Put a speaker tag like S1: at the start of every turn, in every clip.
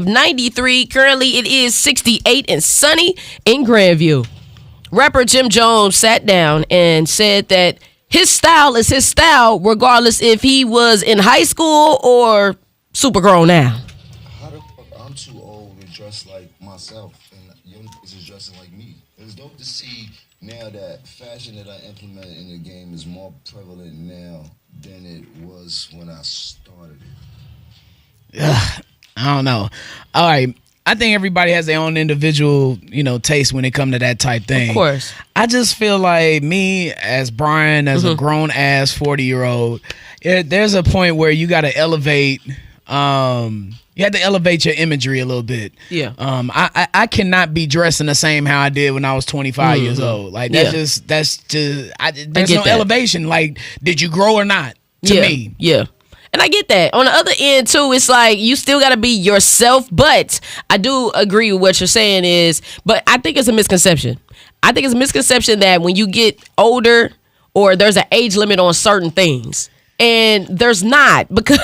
S1: 93. Currently, it is 68 and sunny in Grandview. Rapper Jim Jones sat down and said that his style is his style, regardless if he was in high school or super grown now.
S2: How the fuck I'm too old to dress like myself and young niggas is dressing like me? It's dope to see now that fashion that I implement in the game is more prevalent now than it was when I started it.
S3: I don't know. All right. I think everybody has their own individual, taste when it comes to that type thing.
S1: Of course.
S3: I just feel like me as Brian, as a grown ass 40-year-old, there's a point where you got to elevate. You have to elevate your imagery a little bit.
S1: Yeah.
S3: I cannot be dressing the same how I did when I was 25 years old. Like there's no elevation. Like, did you grow or not? To me.
S1: Yeah. And I get that. On the other end, too, it's like you still got to be yourself. But I do agree with what you're saying but I think it's a misconception. I think it's a misconception that when you get older or there's an age limit on certain things. And there's not, because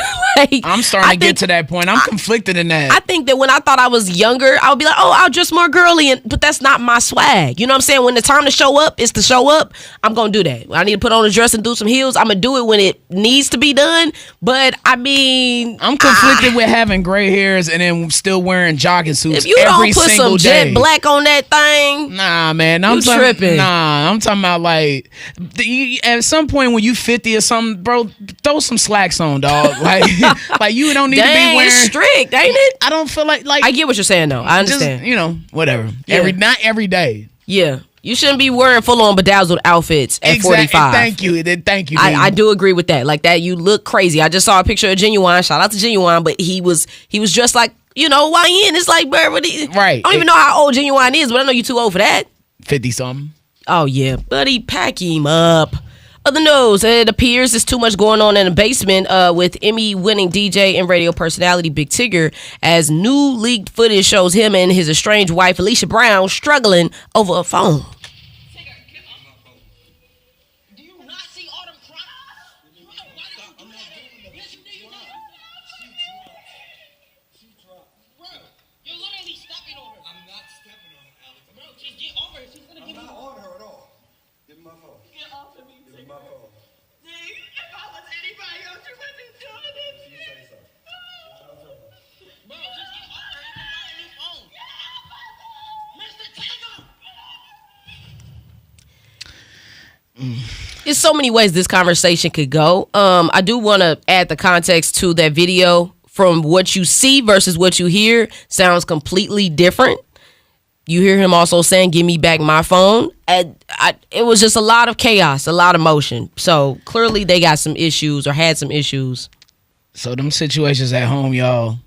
S3: I'm starting to get to that point. I'm conflicted in that.
S1: I think that when I thought I was younger, I would be like, oh, I'll dress more girly, but that's not my swag. You know what I'm saying? When the time to show up is to show up, I'm going to do that. When I need to put on a dress and do some heels, I'm going to do it when it needs to be done. But I mean,
S3: I'm conflicted with having gray hairs and then still wearing jogging suits
S1: if you
S3: every
S1: don't put
S3: single
S1: some
S3: day.
S1: jet black on that thing,
S3: nah, man,
S1: I'm tripping.
S3: Nah, I'm talking about like at some point when you 50 or something, bro, throw some slacks on, dog. Like you don't need to be wearing.
S1: It's strict, ain't it?
S3: I don't feel like
S1: I get what you're saying though. I understand.
S3: Just, whatever.
S1: Yeah.
S3: Not every day.
S1: Yeah. You shouldn't be wearing full-on bedazzled outfits at 45.
S3: Thank you.
S1: I do agree with that. Like that, you look crazy. I just saw a picture of Genuine. Shout out to Genuine, but he was dressed like, YN. It's like, bro, right. I don't even know how old Genuine is, but I know you're too old for that.
S3: 50-something.
S1: Oh, yeah. Buddy, pack him up. Other news, it appears there's too much going on in the basement with Emmy-winning DJ and radio personality Big Tigger, as new leaked footage shows him and his estranged wife Alicia Brown struggling over a phone. There's so many ways this conversation could go. I do want to add the context to that video. From what you see versus what you hear sounds completely different. You hear him also saying, give me back my phone. It was just a lot of chaos, a lot of motion. So clearly they got some issues or had some issues.
S3: So them situations at home, y'all,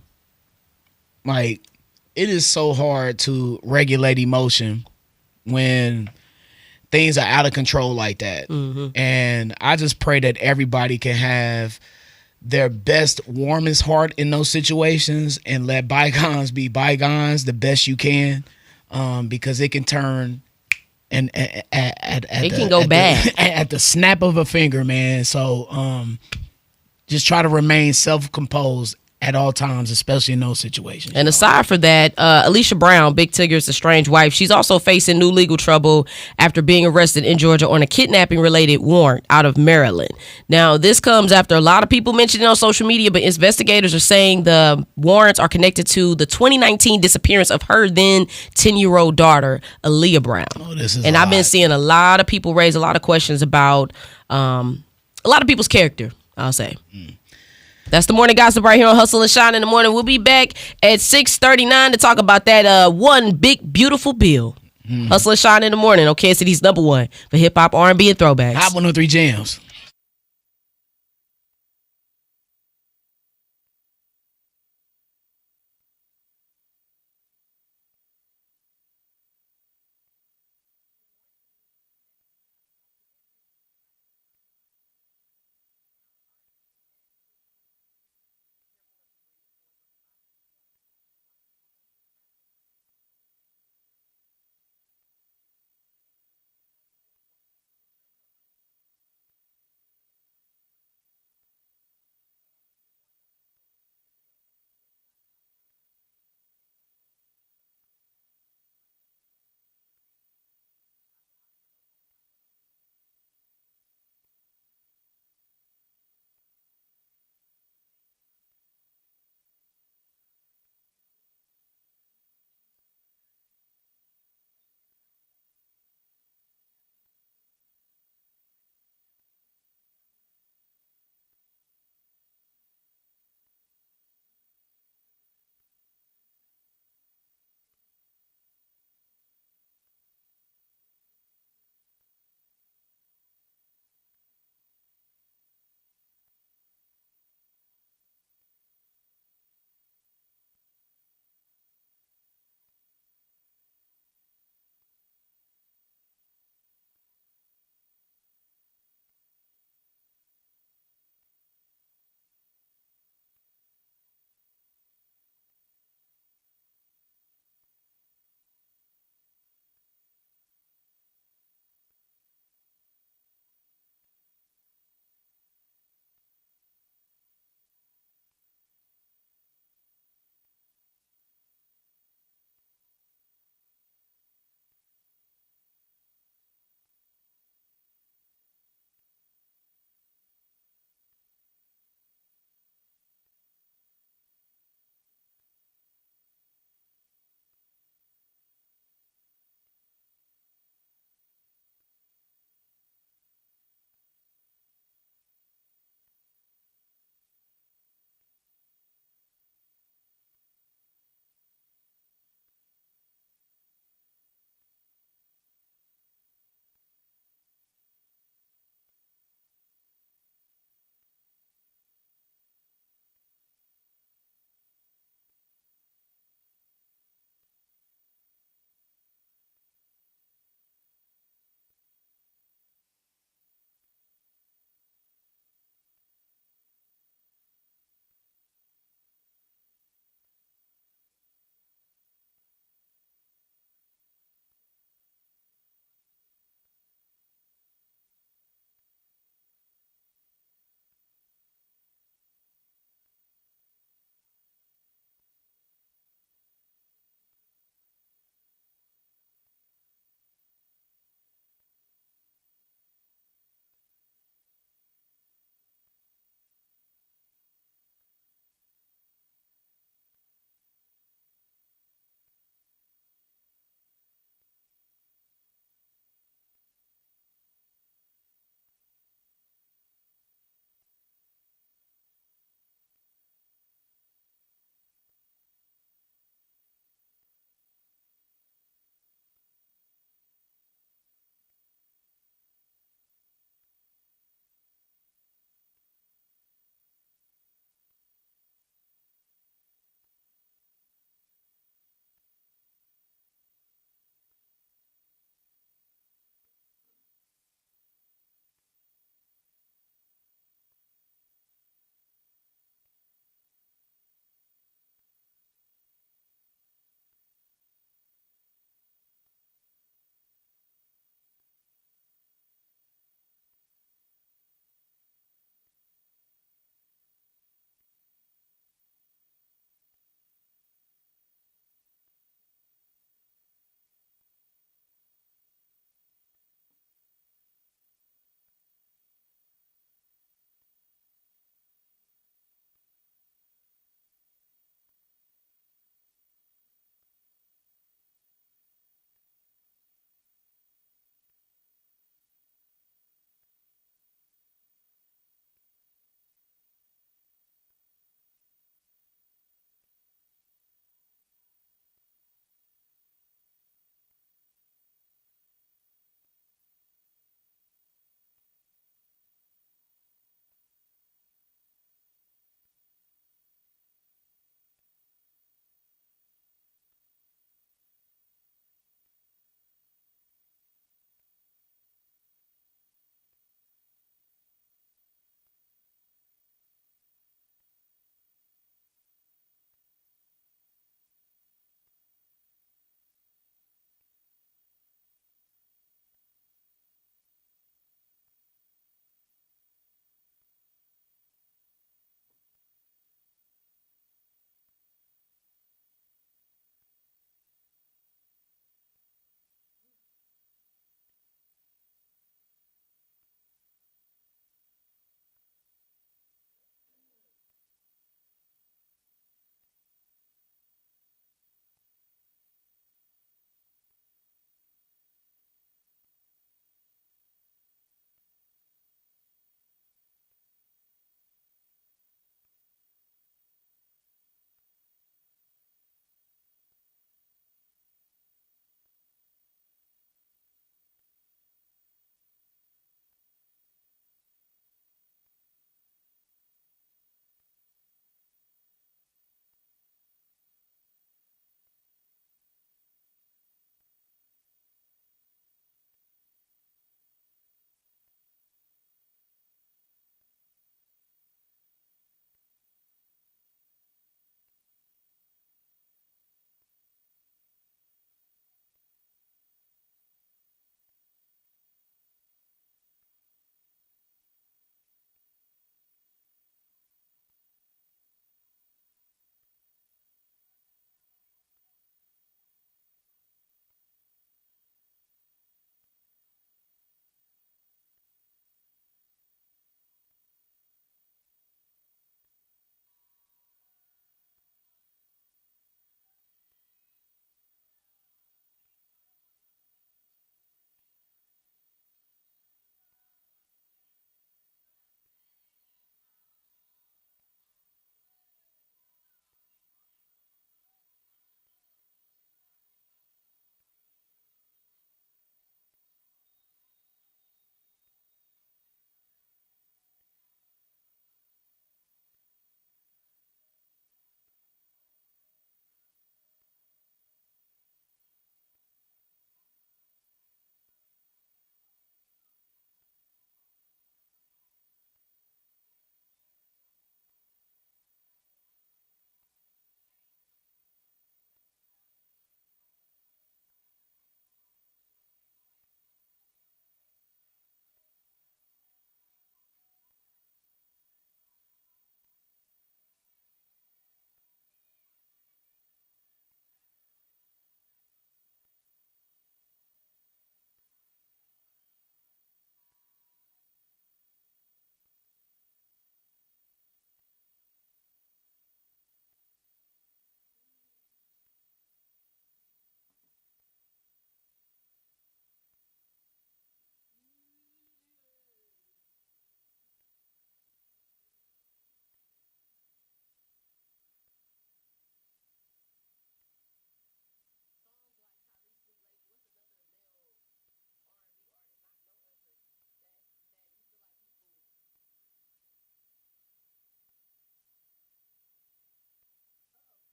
S3: like, it is so hard to regulate emotion when things are out of control like that. Mm-hmm. And I just pray that everybody can have their best, warmest heart in those situations and let bygones be bygones the best you can, because it can turn and it
S1: can go bad
S3: at the snap of a finger, man. So just try to remain self-composed at all times, especially in those situations.
S1: And aside for that, Alicia Brown, Big Tigger's estranged wife, she's also facing new legal trouble after being arrested in Georgia on a kidnapping-related warrant out of Maryland. Now, this comes after a lot of people mentioned it on social media, but investigators are saying the warrants are connected to the 2019 disappearance of her then 10-year-old daughter, Aaliyah Brown. I've been seeing a lot of people raise a lot of questions about a lot of people's character, I'll say. That's the morning gossip right here on Hustle and Shyne in the Morning. We'll be back at 6:39 to talk about that one big, beautiful bill. Hustle and Shyne in the Morning. Okay, City's number one for hip hop, R&B, and throwbacks.
S3: Hot 103 Jams.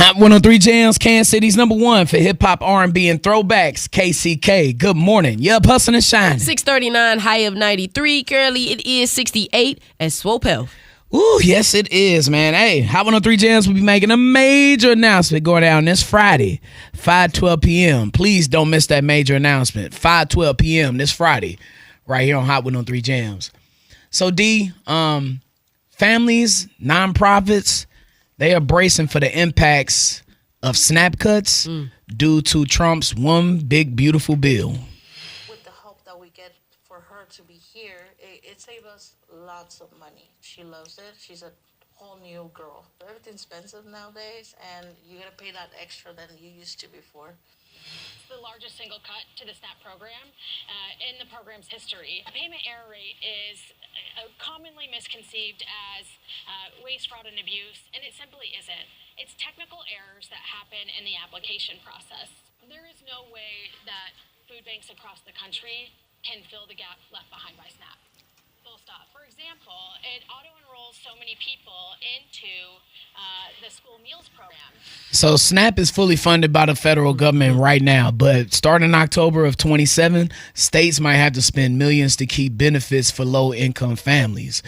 S3: Hot 103 Jams, Kansas City's number one for hip hop, R&B, and throwbacks. KCK. Good morning. Yup, hustling and shining.
S1: 639, high of 93. Currently, it is 68 at Swope Health.
S3: Ooh, yes, it is, man. Hey, Hot 103 Jams will be making a major announcement going down this Friday, 5:12 p.m. Please don't miss that major announcement. 5:12 p.m. this Friday, right here on Hot 103 Jams. So, D, families, nonprofits, they are bracing for the impacts of SNAP cuts due to Trump's one big beautiful bill.
S4: With the help that we get for her to be here, it saved us lots of money. She loves it. She's a whole new girl. Everything's expensive nowadays, and you gotta pay that extra than you used to before.
S5: The largest single cut to the SNAP program in the program's history. A payment error rate is commonly misconceived as waste, fraud, and abuse, and it simply isn't. It's technical errors that happen in the application process. There is no way that food banks across the country can fill the gap left behind by SNAP. Full stop. For example, it auto-enrolls so many people into the school meals program.
S3: So SNAP is fully funded by the federal government right now, but starting October of 27, states might have to spend millions to keep benefits for low-income families.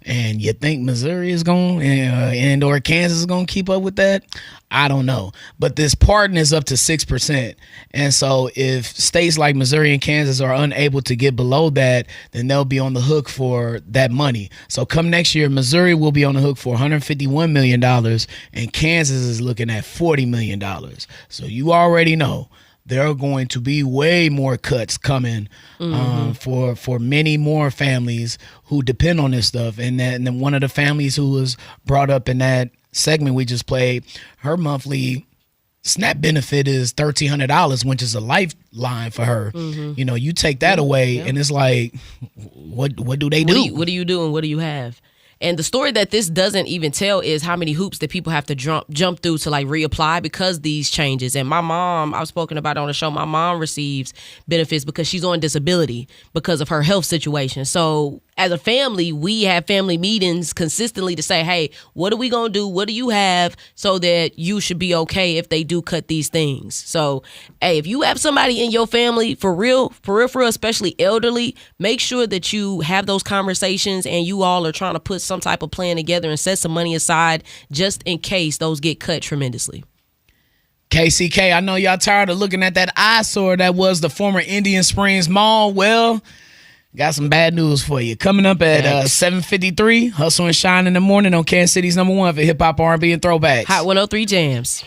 S3: And you think Missouri is going and or Kansas is going to keep up with that? I don't know. But this pardon is up to 6%. And so if states like Missouri and Kansas are unable to get below that, then they'll be on the hook for that money. So come next year, Missouri will be on the hook for $151 million, and Kansas is looking at $40 million. So you already know there are going to be way more cuts coming for many more families who depend on this stuff. And then one of the families who was brought up in that segment we just played, her monthly SNAP benefit is $1,300, which is a lifeline for her. You know, you take that away, and it's like, what do they do?
S1: What do you do and what do you have? And the story that this doesn't even tell is how many hoops that people have to jump through to like reapply because these changes. And my mom, I've spoken about it on the show, my mom receives benefits because she's on disability because of her health situation. So as a family, we have family meetings consistently to say, hey, what are we going to do? What do you have so that you should be okay if they do cut these things? So, hey, if you have somebody in your family, for real, especially elderly, make sure that you have those conversations and you all are trying to put some type of plan together and set some money aside just in case those get cut tremendously.
S3: KCK, I know y'all tired of looking at that eyesore that was the former Indian Springs Mall. Well, got some bad news for you. Coming up at 7:53, Hustle and Shyne in the morning on Kansas City's number one for hip hop, R&B, and throwbacks.
S1: Hot 103 Jams.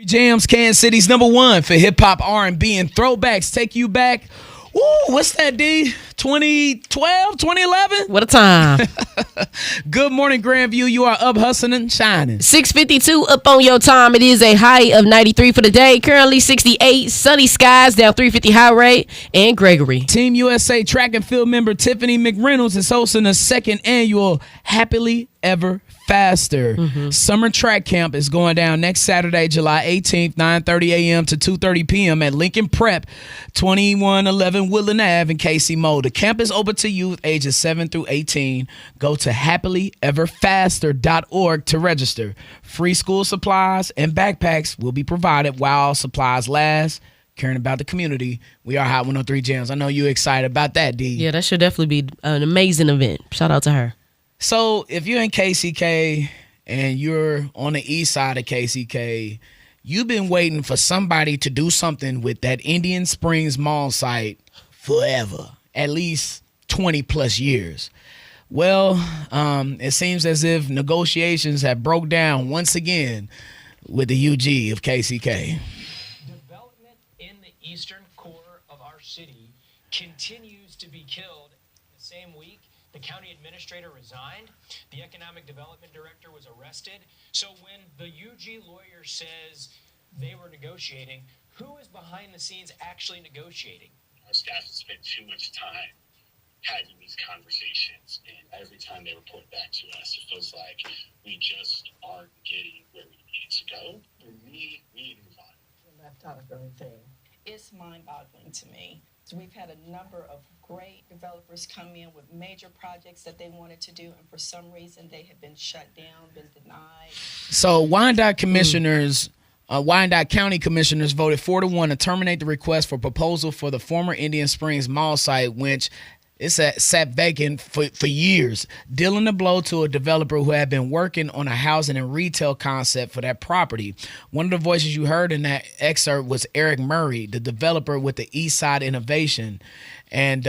S3: Jams, Kansas City's #1 for hip hop, R&B, and throwbacks. Take you back. Ooh, what's that, D? 2012, 2011?
S1: What a time.
S3: Good morning, Grandview. You are up hustling and shining.
S1: 6:52 up on your time. It is a high of 93 for the day. Currently 68. Sunny skies down 350 Highway and Gregory.
S3: Team USA track and field member Tiffany McReynolds is hosting the second annual Happily Ever Faster Summer Track Camp is going down next Saturday, July 18th, 9:30 a.m. to 2:30 p.m. at Lincoln Prep, 2111 Woodland Ave in KC Mo. The camp is open to youth ages 7 through 18. Go to happilyeverfaster.org to register. Free school supplies and backpacks will be provided while supplies last. Caring about the community. We are Hot 103 Jams. I know you're excited about that, D.
S1: Yeah, that should definitely be an amazing event. Shout out to her.
S3: So if you're in KCK and you're on the east side of KCK, you've been waiting for somebody to do something with that Indian Springs Mall site forever, at least 20 plus years. Well, it seems as if negotiations have broke down once again with the UG of KCK.
S6: Development in the eastern core of our city continues to be killed. The same week, the county administrator resigned. The economic development director was arrested. So when the UG lawyer says they were negotiating, who is behind the scenes actually negotiating?
S7: Our staff has spent too much time having these conversations, and every time they report back to us, it feels like we just aren't getting where we need to go. We need to move on.
S8: Left out of everything. It's mind-boggling to me. So we've had a number of great developers come in with major projects that they wanted to do, and for some reason they have been shut down, been denied.
S3: So Wyandotte County commissioners voted 4-1 to terminate the request for proposal for the former Indian Springs Mall site, which sat vacant for years, dealing a blow to a developer who had been working on a housing and retail concept for that property. One of the voices you heard in that excerpt was Eric Murray, the developer with the East Side Innovation. And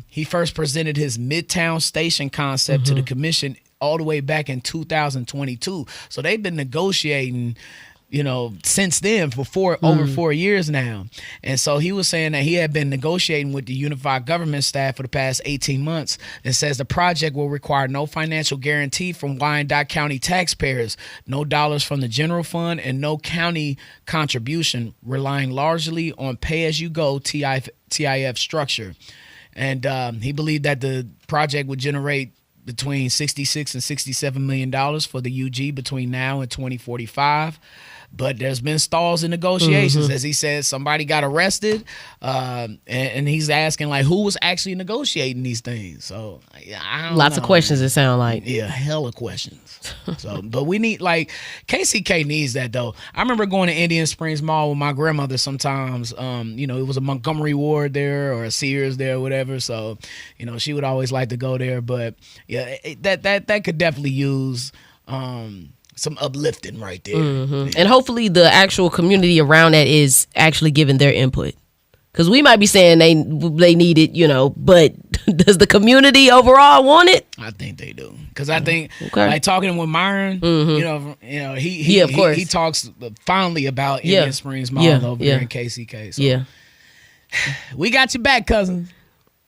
S3: he first presented his Midtown Station concept to the commission all the way back in 2022. So they've been negotiating since then for over 4 years now. And so he was saying that he had been negotiating with the unified government staff for the past 18 months and says the project will require no financial guarantee from Wyandotte County taxpayers, no dollars from the general fund, and no county contribution, relying largely on pay-as-you-go TIF structure. And he believed that the project would generate between $66 and $67 million for the UG between now and 2045. But there's been stalls in negotiations. As he said, somebody got arrested, and he's asking, like, who was actually negotiating these things? So, I don't
S1: Lots
S3: know.
S1: of questions, it sound like.
S3: Yeah, hella questions. So, but we need, like, KCK needs that, though. I remember going to Indian Springs Mall with my grandmother sometimes. It was a Montgomery Ward there or a Sears there or whatever. So, she would always like to go there. But, yeah, that could definitely use some uplifting right there.
S1: And hopefully the actual community around that is actually giving their input. Because we might be saying they need it, but does the community overall want it?
S3: I think they do. Because I think, like talking with Myron, he
S1: of course.
S3: he talks fondly about Indian Springs Mall over there in KCK. So we got you back, cousin.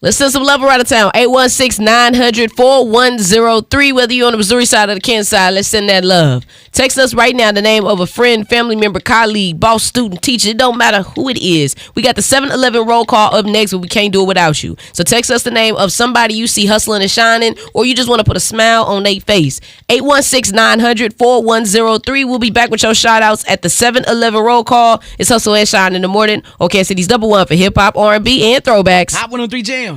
S1: Let's send some love around the town. 816-900-4103. Whether you're on the Missouri side or the Kansas side, let's send that love. Text us right now the name of a friend, family member, colleague, boss, student, teacher. It don't matter who it is. We got the 7-Eleven roll call up next, but we can't do it without you. So text us the name of somebody you see hustling and shining, or you just want to put a smile on their face. 816-900-4103. We'll be back with your shout outs at the 7-Eleven roll call. It's Hustle and Shine in the morning. Okay, City's #1 for hip hop, R&B, and throwbacks.
S3: Hot 103 Jams.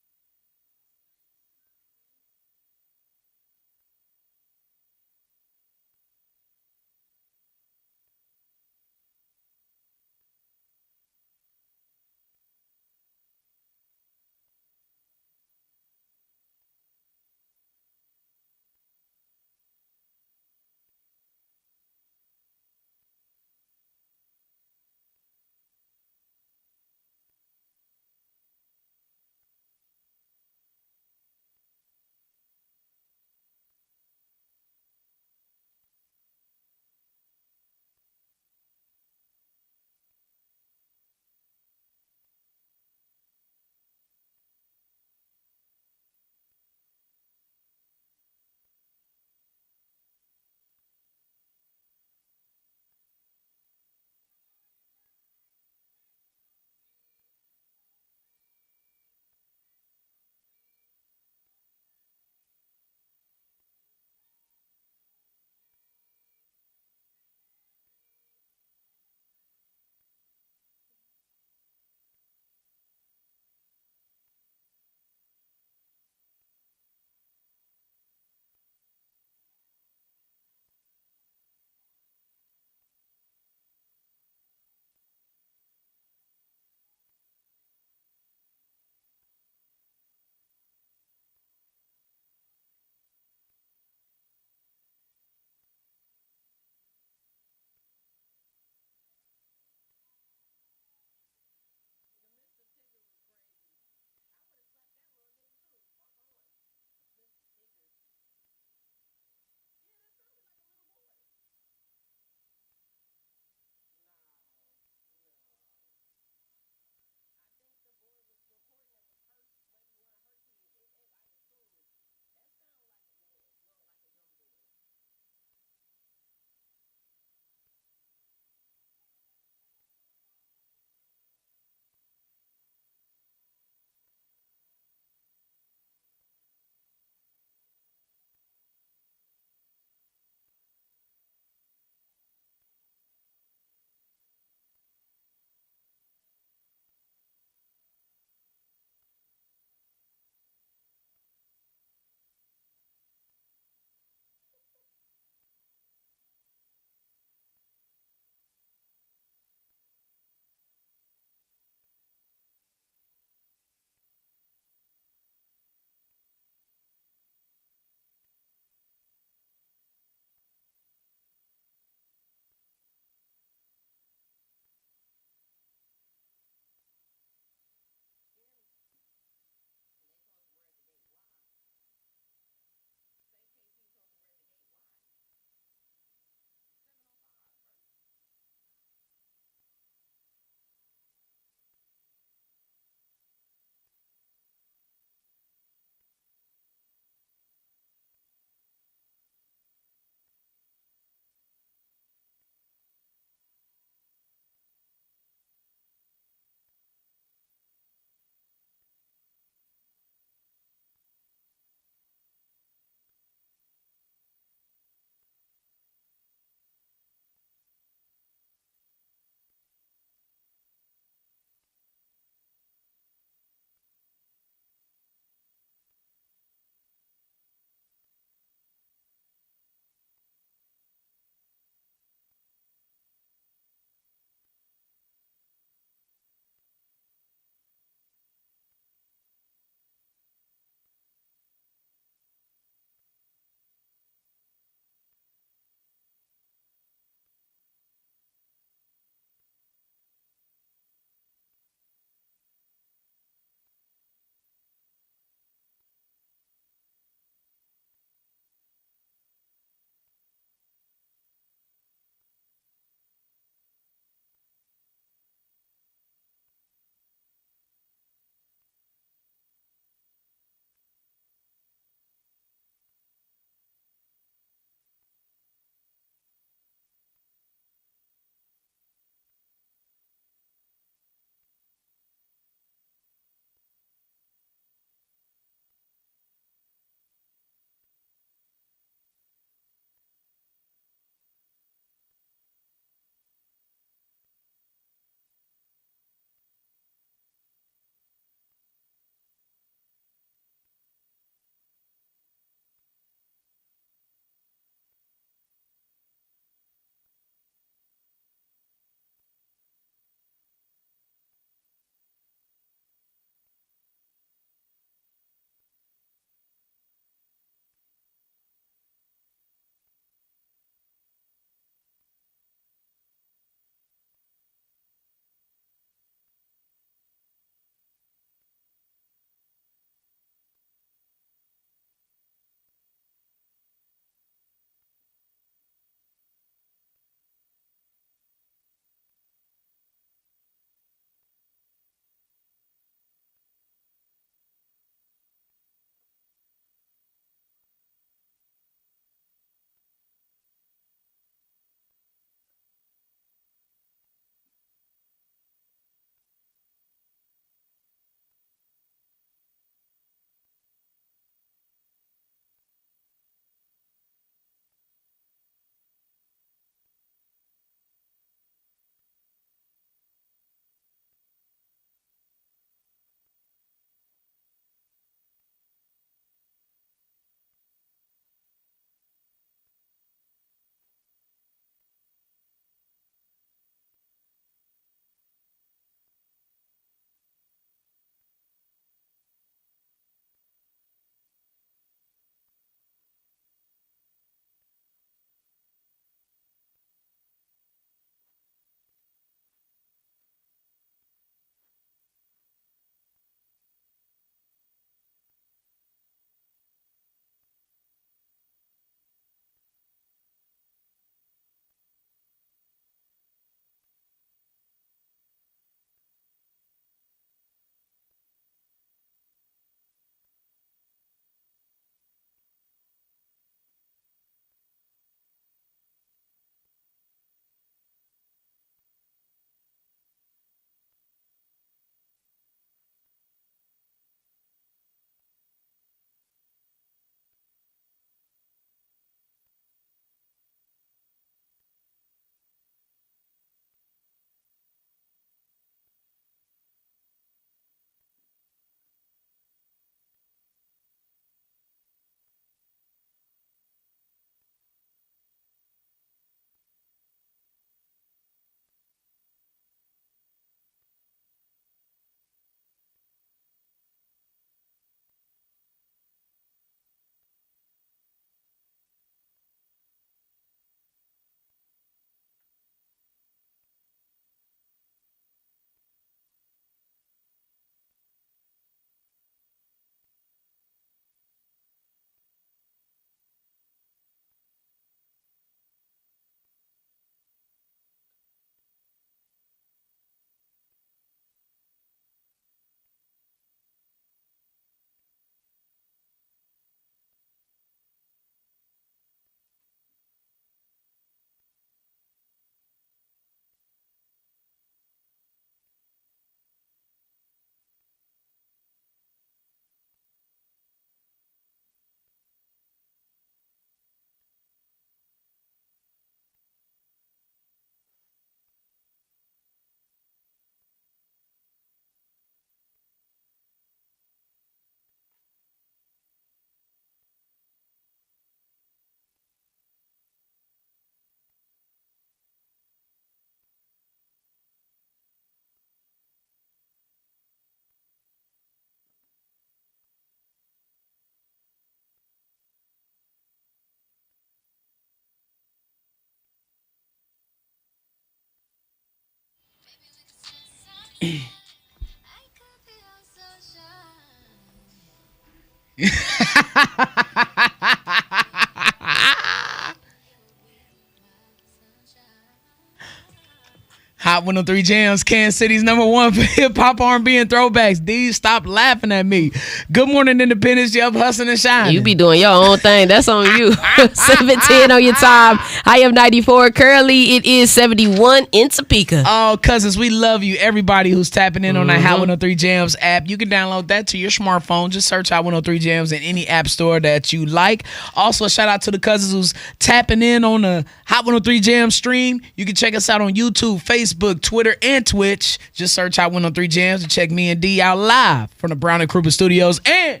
S3: Hot 103 Jams, Kansas City's number one for hip hop, R&B, and throwbacks. These stop laughing at me. Good morning, Independence. You up hustling and shining.
S1: You be doing your own thing. That's on you. 7:10 on your time. I am 94. Currently, it is 71 in Topeka.
S3: Oh, cousins, we love you. Everybody who's tapping in on that Hot 103 Jams app, you can download that to your smartphone. Just search Hot 103 Jams in any app store that you like. Also, a shout out to the cousins who's tapping in on the Hot 103 Jams stream. You can check us out on YouTube, Facebook, Twitter, and Twitch. Just search Hot 103 Jams and check me and D out live from the Brown and Krupa Studios. And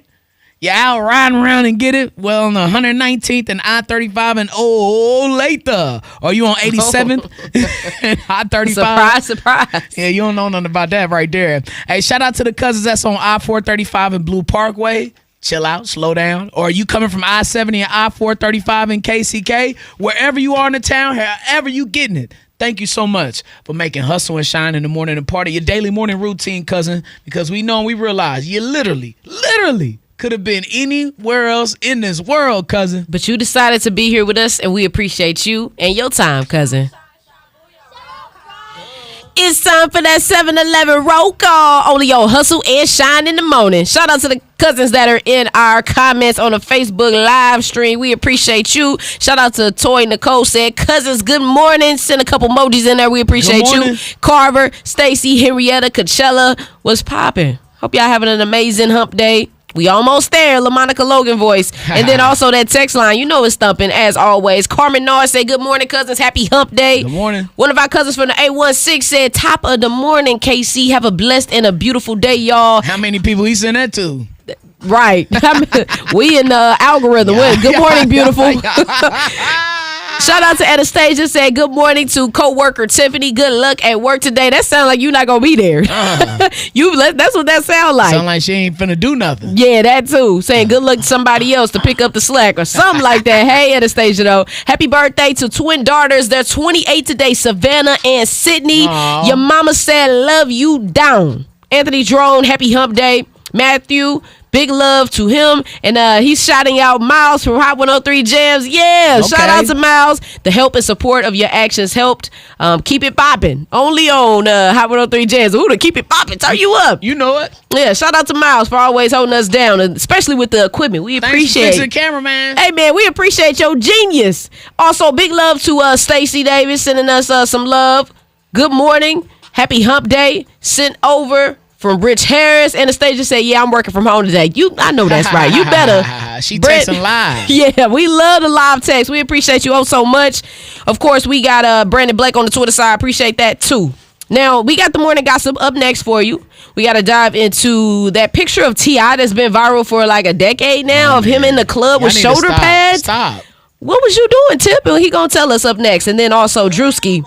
S3: you out riding around and get it? Well, on the 119th and I-35 and Olathe. Are you on 87th and I-35?
S1: Surprise, surprise.
S3: Yeah, you don't know nothing about that right there. Hey, shout out to the cousins that's on I-435 and Blue Parkway. Chill out, slow down. Or are you coming from I-70 and I-435 and KCK? Wherever you are in the town, however you getting it. Thank you so much for making Hustle and Shine in the morning a part of your daily morning routine, cousin, because we know and we realize you literally could have been anywhere else in this world, cousin.
S1: But you decided to be here with us, and we appreciate you and your time, cousin. It's time for that 7-Eleven roll call. Only on Hustle and Shine in the morning. Shout out to the cousins that are in our comments on the Facebook live stream. We appreciate you. Shout out to Toy Nicole said, cousins, good morning. Send a couple emojis in there. We appreciate you. Carver, Stacy, Henrietta, Coachella. What's popping? Hope y'all having an amazing hump day. We almost there, LaMonica Logan voice. And then also that text line, you know it's thumping as always. Carmen Noor say, good morning, cousins. Happy hump day.
S3: Good morning.
S1: One of our cousins from the A16 said, top of the morning, KC. Have a blessed and a beautiful day, y'all.
S3: How many people he sent that to?
S1: Right. We in the algorithm. Good morning, beautiful. Shout out to Anastasia. Said good morning to co-worker Tiffany. Good luck at work today. That sounds like you're not gonna be there. That's what that sound like.
S3: Sound like she ain't finna do nothing.
S1: Yeah, that too. Saying good luck to somebody else to pick up the slack or something like that. Hey, Anastasia though. Happy birthday to twin daughters. They're 28 today. Savannah and Sydney.
S3: Aww.
S1: Your mama said love you down. Anthony Drone. Happy hump day. Matthew. Big love to him. And he's shouting out Miles from Hot 103 Jams. Yeah, okay. Shout out to Miles. The help and support of your actions helped. Keep it popping. Only on Hot 103 Jams. Ooh, to keep it popping. Turn you up.
S3: You know it.
S1: Yeah, shout out to Miles for always holding us down, especially with the equipment. We appreciate it.
S3: Thanks for fixing the camera, man.
S1: Hey, man, we appreciate your genius. Also, big love to Stacy Davis sending us some love. Good morning. Happy hump day. Sent over from Rich Harris. Anastasia said, yeah, I'm working from home today. I know that's right. You better.
S3: She texting live.
S1: Yeah, we love the live text. We appreciate you so much. Of course, we got Brandon Blake on the Twitter side. Appreciate that too. Now, we got the morning gossip up next for you. We got to dive into that picture of T.I. that's been viral for like a decade now of him in the club with shoulder pads.
S3: Stop.
S1: What was you doing, Tip? And he going to tell us up next. And then also Drewski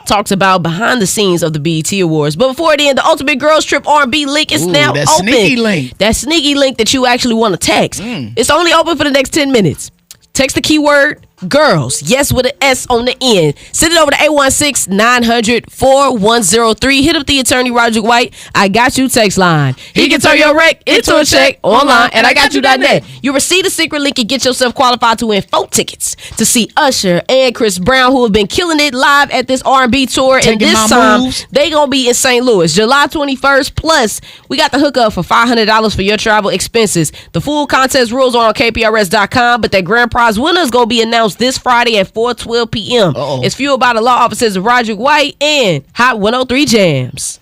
S1: talks about behind the scenes of the BET Awards. But before then, the Ultimate Girls Trip R&B link is now open.
S3: Sneaky link.
S1: That sneaky link that you actually want to text. It's only open for the next 10 minutes. Text the keyword girls. Yes, with an S on the end. Send it over to 816-900-4103. Hit up the attorney Roger White. I got you text line. He can turn your wreck into a check online at IGotYou.net. You receive the secret link and get yourself qualified to win 4 tickets to see Usher and Chris Brown, who have been killing it live at this R&B tour. And this time, they gonna be in St. Louis, July 21st. Plus, we got the hookup for $500 for your travel expenses. The full contest rules are on KPRS.com, but that grand prize winner is gonna be announced this Friday at 4:12 p.m. It's fueled by the law offices of Roger White and Hot 103 Jams.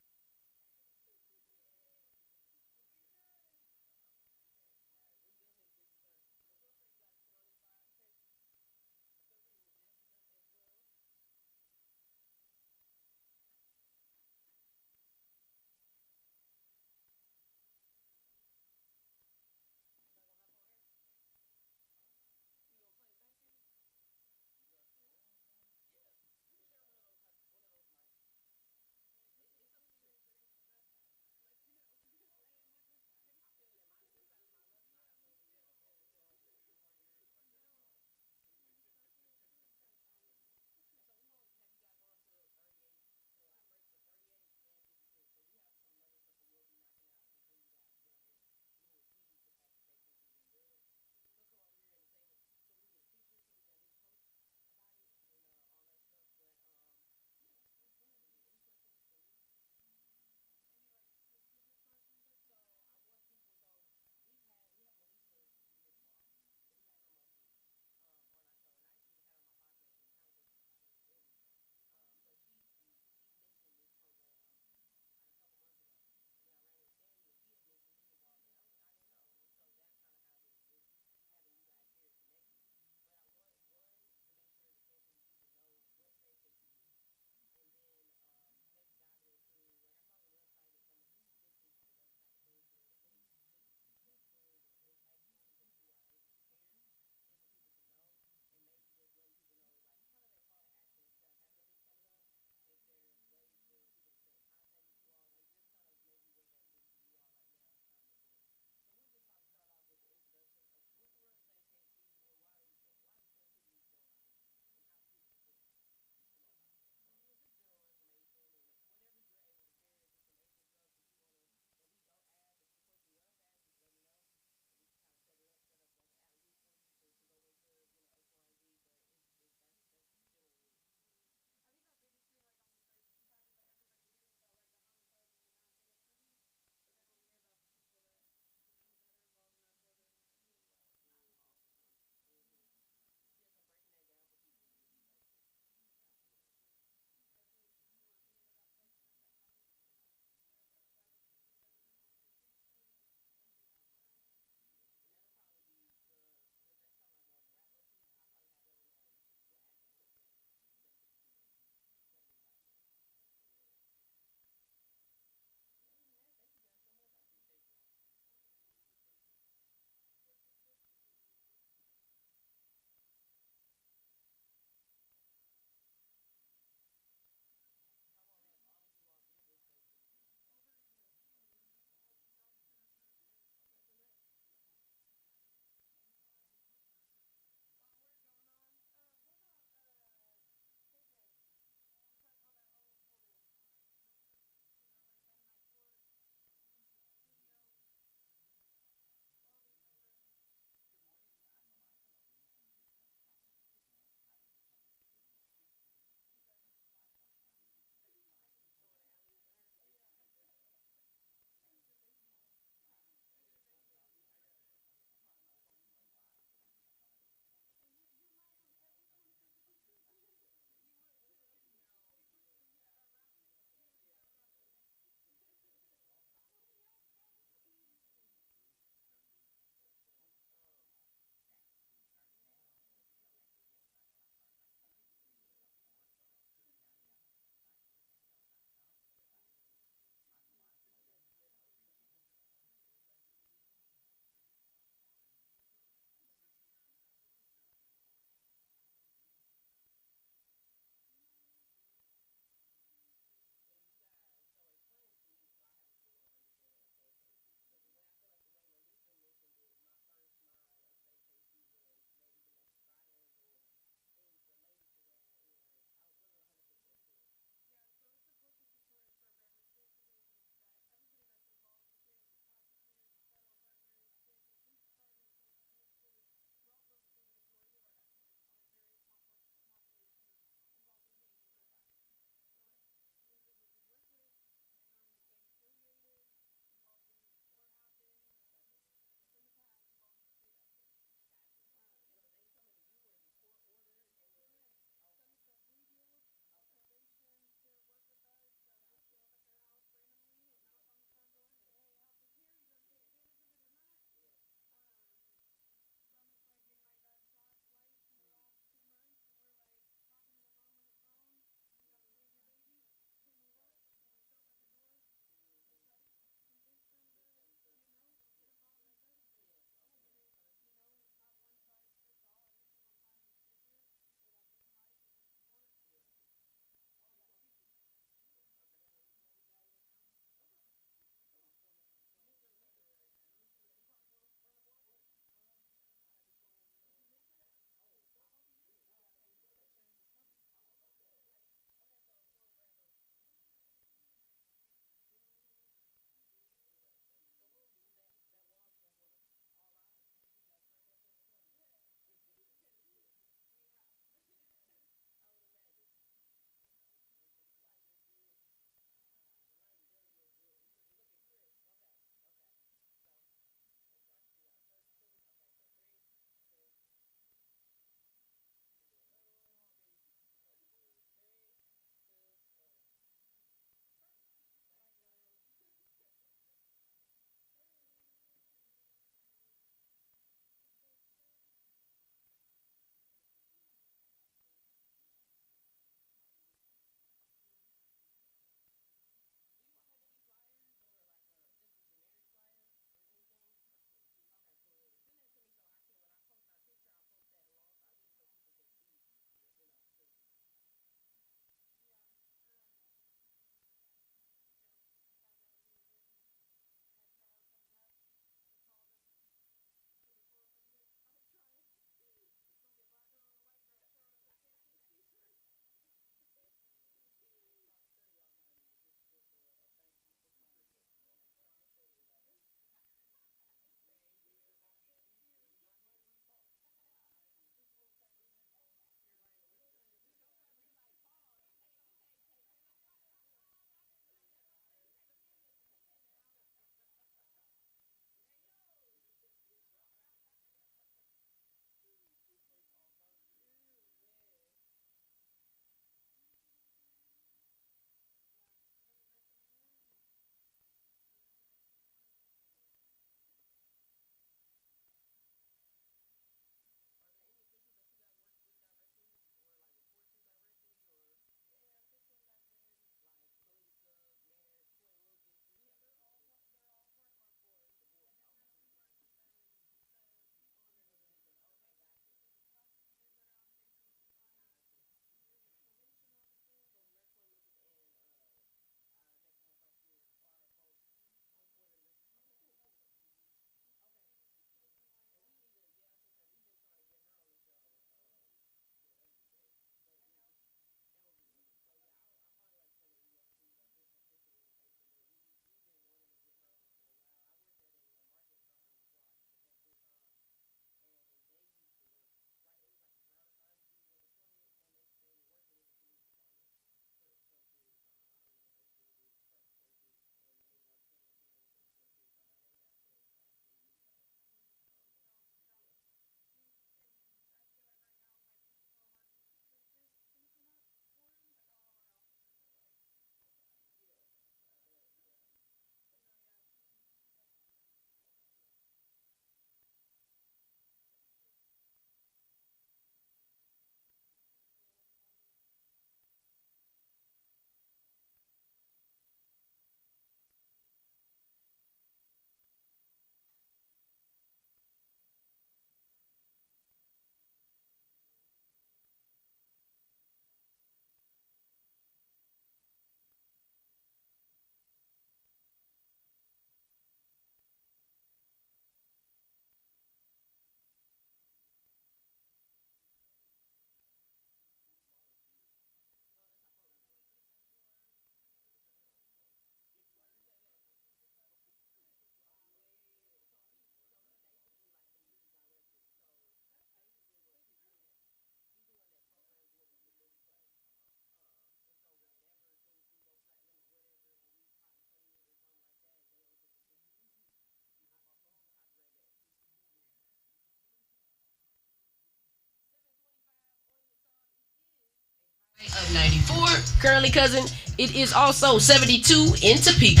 S1: Of 94, currently cousin, it is also 72 in Topeka.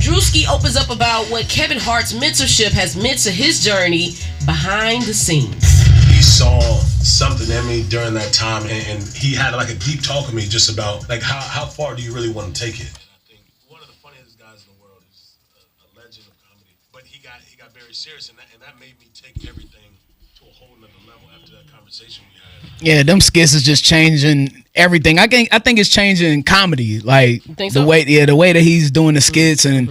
S1: Drewski opens up about what Kevin Hart's mentorship has meant to his journey behind the scenes.
S9: He saw something in me during that time, and he had like a deep talk with me just about like how far do you really want to take it. And I think one of the funniest guys in the world is a legend of comedy, but he got very serious, and that made me take everything to a whole nother level after that conversation we had.
S3: Yeah, them skits is just changing everything. I think it's changing comedy. Like
S1: think
S3: the
S1: so?
S3: way that he's doing the skits and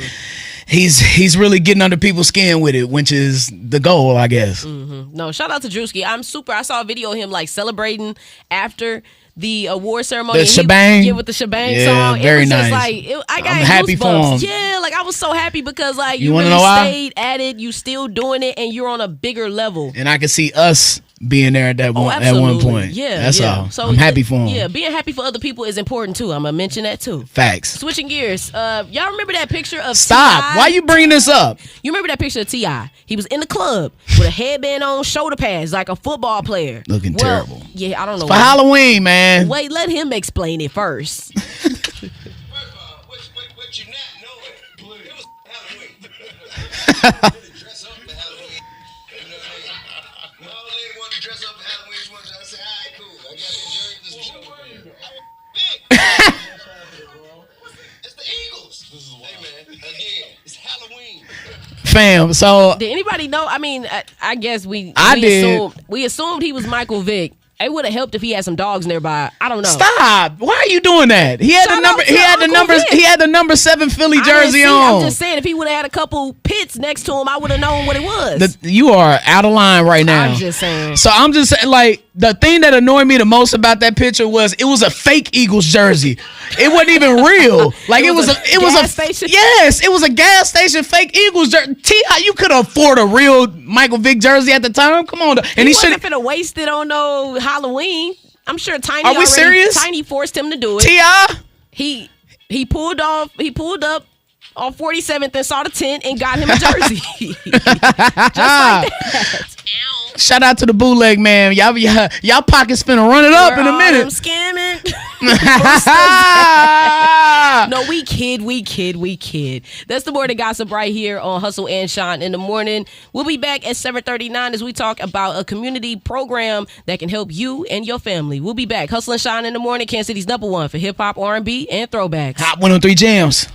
S3: he's really getting under people's skin with it, which is the goal, I guess.
S1: No, shout out to Drewski. I saw a video of him like celebrating after the award ceremony.
S3: The shebang.
S1: Yeah, with the shebang
S3: Yeah,
S1: song.
S3: very
S1: It was just
S3: nice.
S1: like, I got
S3: I'm happy for
S1: goosebumps.
S3: him.
S1: Yeah, like I was so happy because like
S3: You
S1: you
S3: wanna
S1: really
S3: know why?
S1: stayed at it, you still doing it, and you're on a bigger level.
S3: And I can see us being there at that
S1: Oh,
S3: one at
S1: absolutely.
S3: one point.
S1: Yeah,
S3: That's
S1: yeah.
S3: all.
S1: So
S3: I'm happy for him.
S1: Yeah, being happy for other people is important too. I'm gonna mention that too.
S3: Facts.
S1: Switching gears, y'all remember that picture of
S3: Stop.
S1: T.I.?
S3: Why you bringing this up?
S1: You remember that picture of T.I.? He was in the club with a headband on, shoulder pads, like a football player.
S3: Looking terrible.
S1: Yeah, I don't know.
S3: For Halloween, man.
S1: Wait, let him explain it first.
S2: First of all, what you not knowing, it was Halloween. Dress up for Halloween. You know what I mean? My old lady wanted to dress up for Halloween. She wanted to, I said, all right, cool. I got the jersey. This is It's the Eagles. Hey, man. Again, it's Halloween.
S3: Fam, so
S1: Did anybody know? I mean, I guess we
S3: did.
S1: we assumed he was Michael Vick. It would have helped if he had some dogs nearby. I don't know.
S3: stop. Why are you doing that? He had
S1: Shout
S3: the number
S1: out to
S3: he had the
S1: Uncle
S3: numbers
S1: Vic.
S3: he had the number 7 Philly
S1: I didn't
S3: jersey
S1: see-
S3: on.
S1: I'm just saying, if he would have had a couple pits next to him, I would have known what it was.
S3: You are out of line right now.
S1: I'm just saying.
S3: So I'm just saying, like, the thing that annoyed me the most about that picture was it was a fake Eagles jersey. It wasn't even real. Like it was a
S1: gas station?
S3: Yes, it was a gas station fake Eagles jersey. T.I., you could afford a real Michael Vick jersey at the time. Come on, and
S1: he
S3: he
S1: wasn't
S3: should.
S1: finna waste it on no Halloween. I'm sure Tiny.
S3: Are we serious?
S1: Tiny forced him to do it.
S3: T.I.,
S1: He pulled off. He pulled up on 47th and saw the tent and got him a jersey. Just like that.
S3: shout out to the bootleg man. Y'all pockets finna run it up in a
S1: We're all
S3: minute.
S1: scamming. No, we kid. That's the morning gossip right here on Hustle and Shine in the morning. We'll be back at 7:39 as we talk about a community program that can help you and your family. We'll be back. Hustle and Shine in the morning, Kansas City's #1 for hip hop, R&B, and throwbacks.
S3: Hot 103 jams.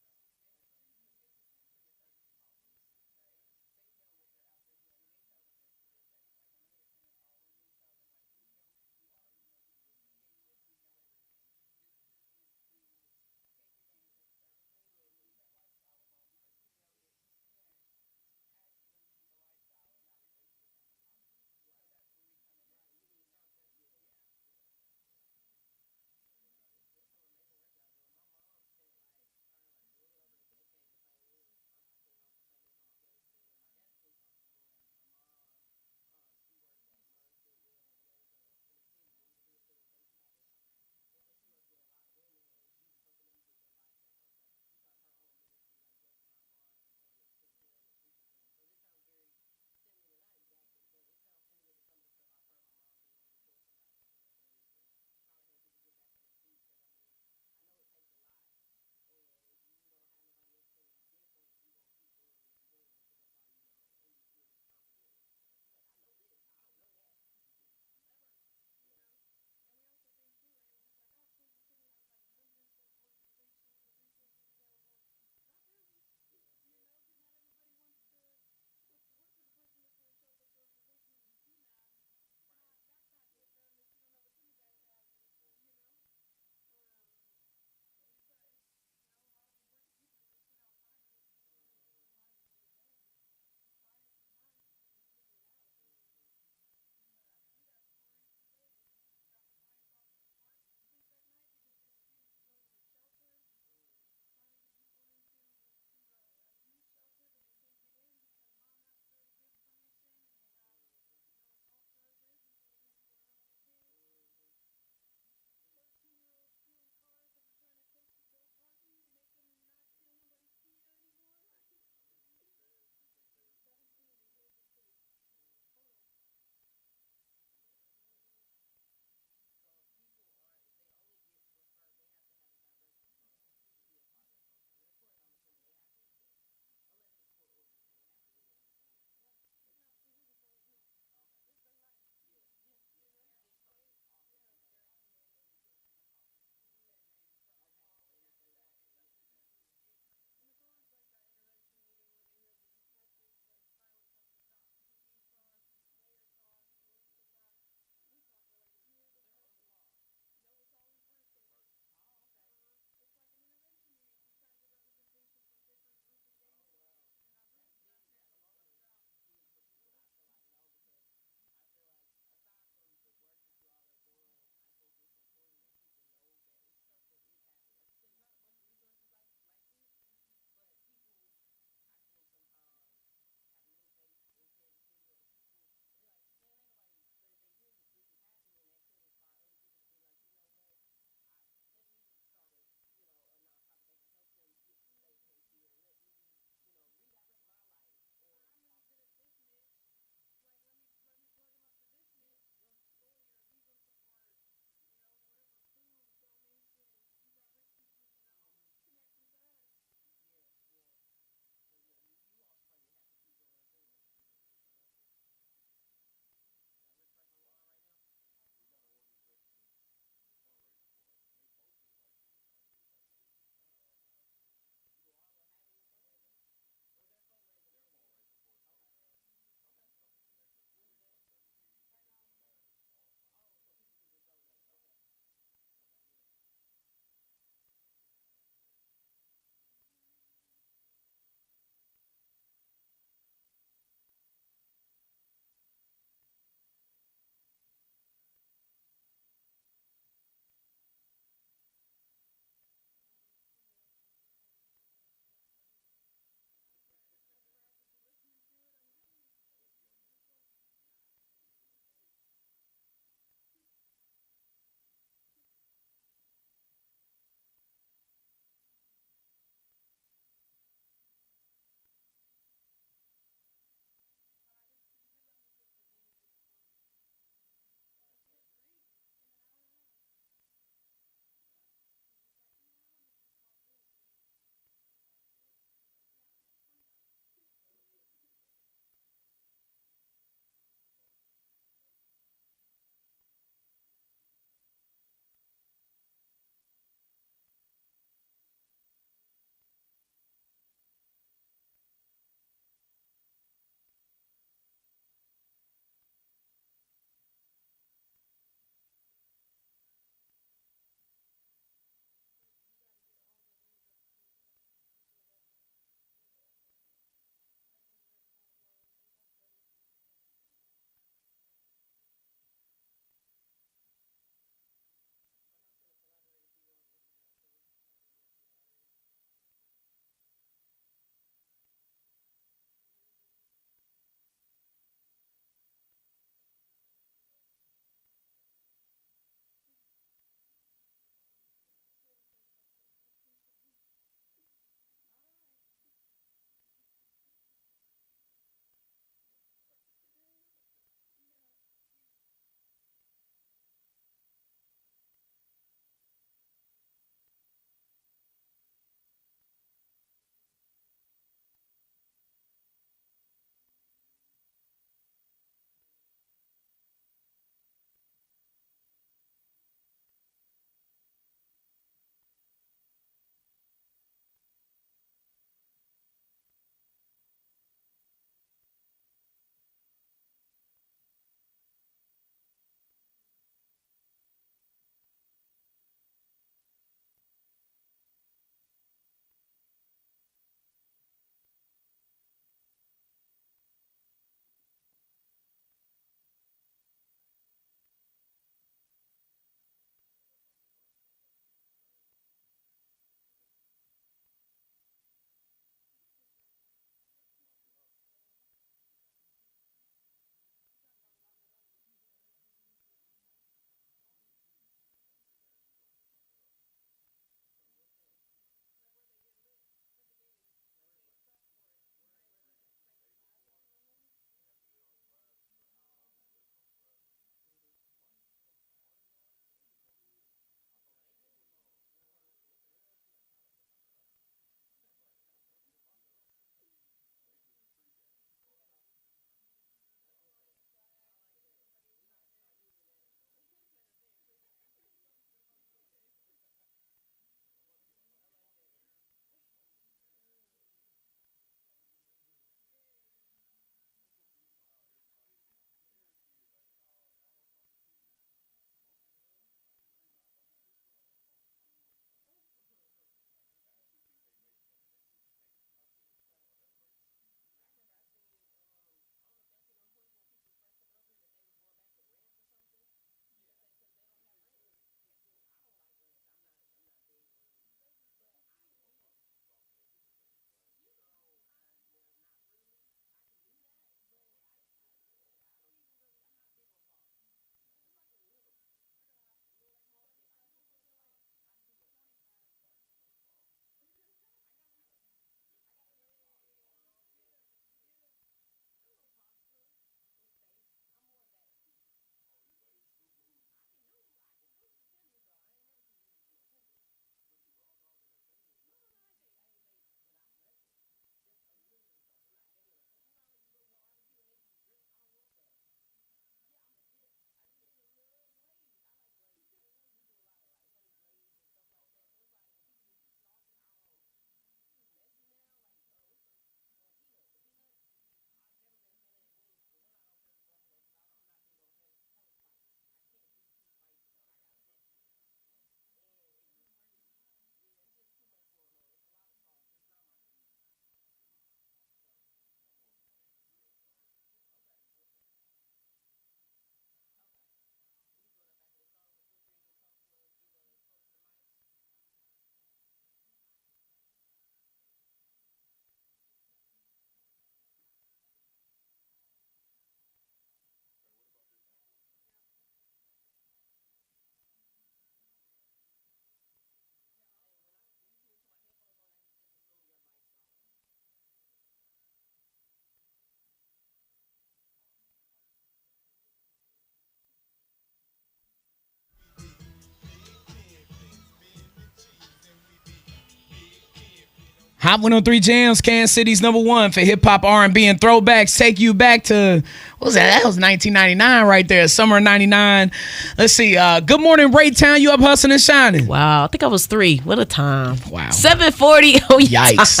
S3: Hot 103 Jams, Kansas City's #1 for hip hop, R&B, and throwbacks. Take you back to, what was that? That was 1999 right there, summer of '99. Let's see. Good morning, Raytown. You up hustling and shining?
S1: Wow, I think I was 3. What a time.
S3: Wow.
S1: 7:40. Oh,
S3: Yikes.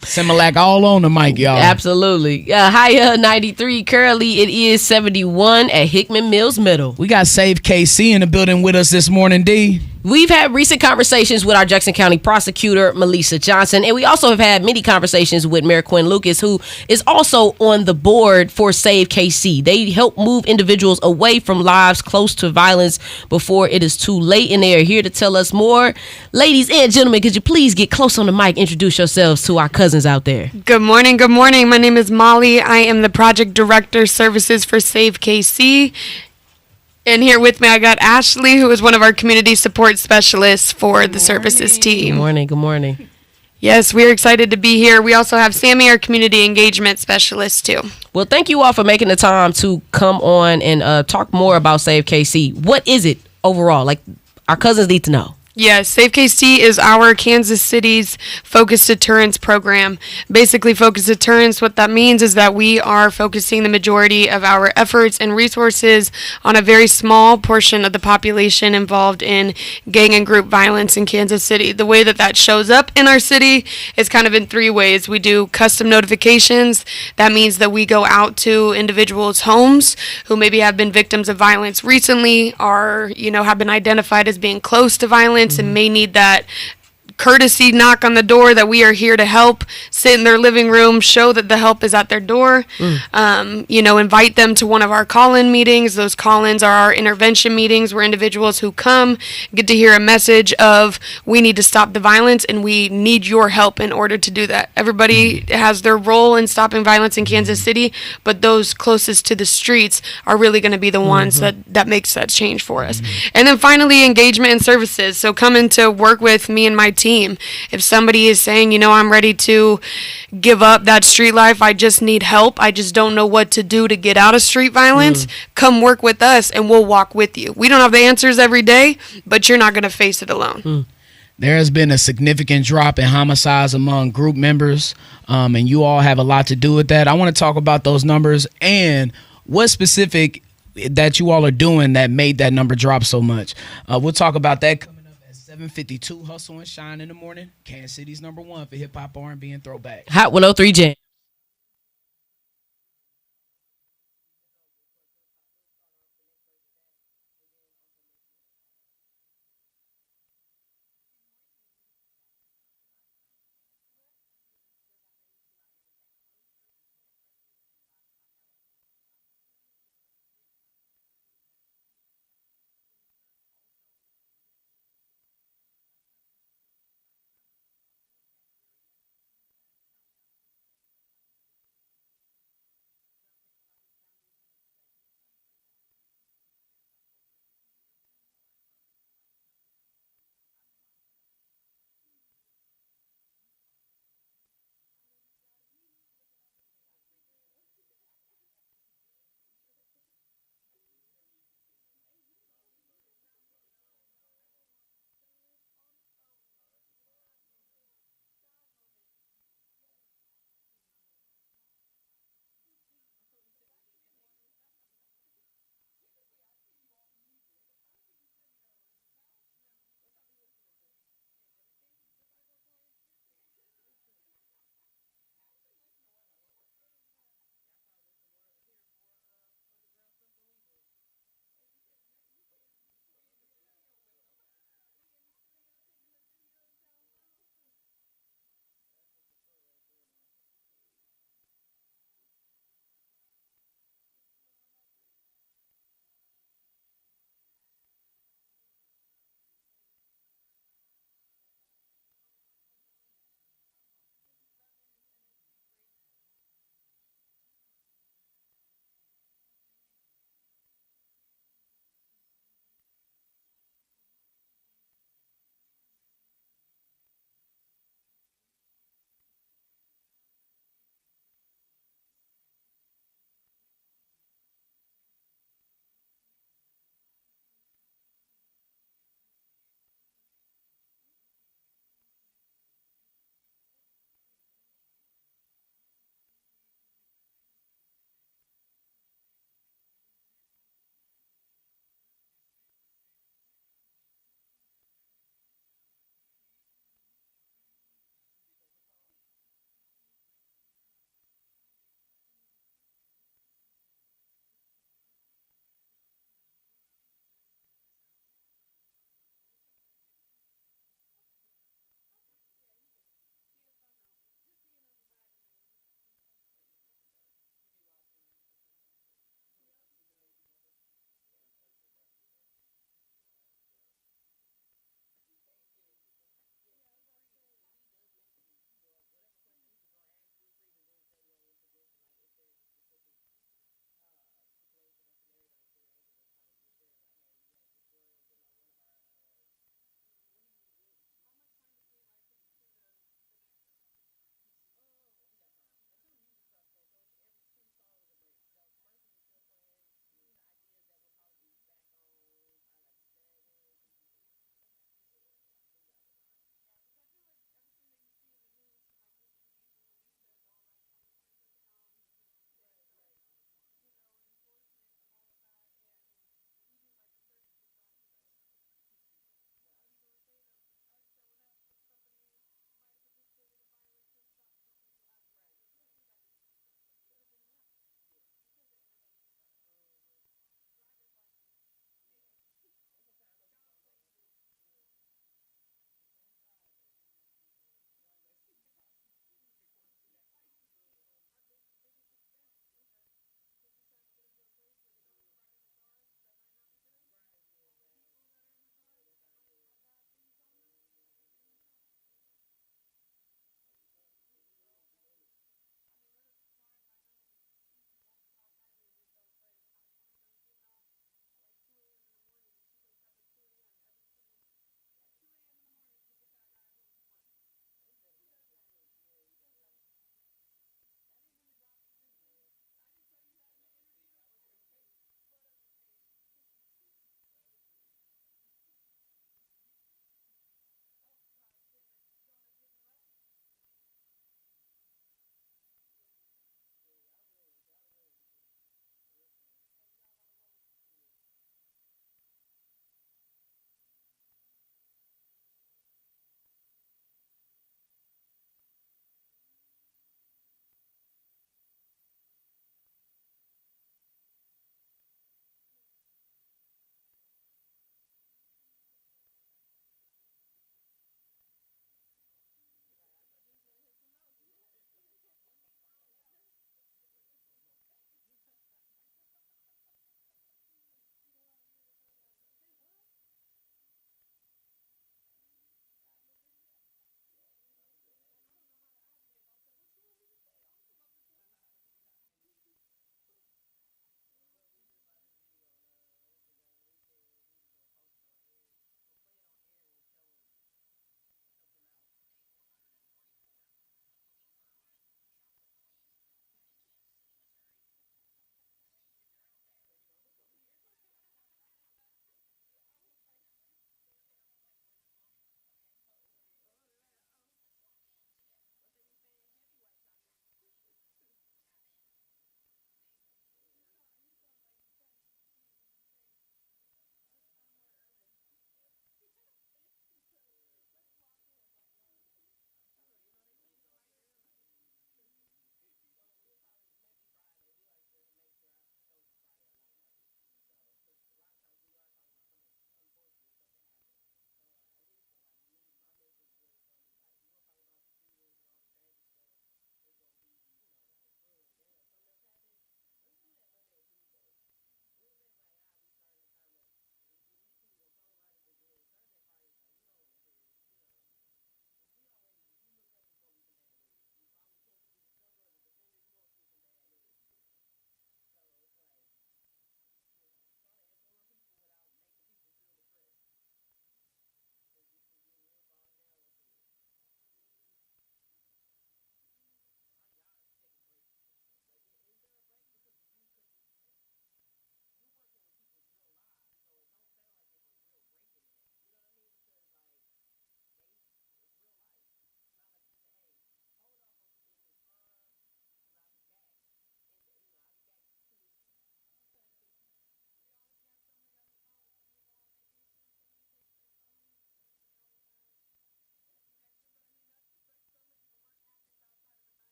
S3: Similac all on the mic, y'all.
S1: Absolutely. High 93. Currently, it is 71 at Hickman Mills Middle.
S3: We got Save KC in the building with us this morning, D.
S1: We've had recent conversations with our Jackson County prosecutor, Melissa Johnson, and we also have had many conversations with Mayor Quinn Lucas, who is also on the board for Save KC. They help move individuals away from lives close to violence before it is too late, and they are here to tell us more. Ladies and gentlemen, could you please get close on the mic, introduce yourselves to our cousins out there.
S10: Good morning. Good morning. My name is Molly. I am the project director services for Save KC. And here with me, I got Ashley, who is one of our community support specialists for the services team.
S1: Good morning. Good morning.
S10: Yes, we're excited to be here. We also have Sammy, our community engagement specialist, too.
S1: Well, thank you all for making the time to come on and talk more about Save KC. What is it overall? Like, our cousins need to know.
S10: Yes, Save KC is our Kansas City's focused deterrence program. Basically, focused deterrence, what that means is that we are focusing the majority of our efforts and resources on a very small portion of the population involved in gang and group violence in Kansas City. The way that shows up in our city is kind of in 3 ways. We do custom notifications. That means that we go out to individuals' homes who maybe have been victims of violence recently or, have been identified as being close to violence and may need that courtesy knock on the door that we are here to help, sit in their living room, show that the help is at their door, invite them to one of our call-in meetings. Those call-ins are our intervention meetings where individuals who come get to hear a message of, we need to stop the violence and we need your help in order to do that. Everybody has their role in stopping violence in Kansas City, but those closest to the streets are really going to be the ones that makes that change for us. And then finally, engagement and services. So coming to work with me and my team. If somebody is saying, I'm ready to give up that street life, I just need help, I just don't know what to do to get out of street violence, come work with us and we'll walk with you. We don't have the answers every day, but you're not going to face it alone.
S3: There has been a significant drop in homicides among group members, and you all have a lot to do with that. I want to talk about those numbers and what specific that you all are doing that made that number drop so much. We'll talk about that coming up at 7:52. Hustle and Shine in the Morning, Kansas City's #1 for hip hop, R&B, and throwback.
S1: Hot 103 Jam.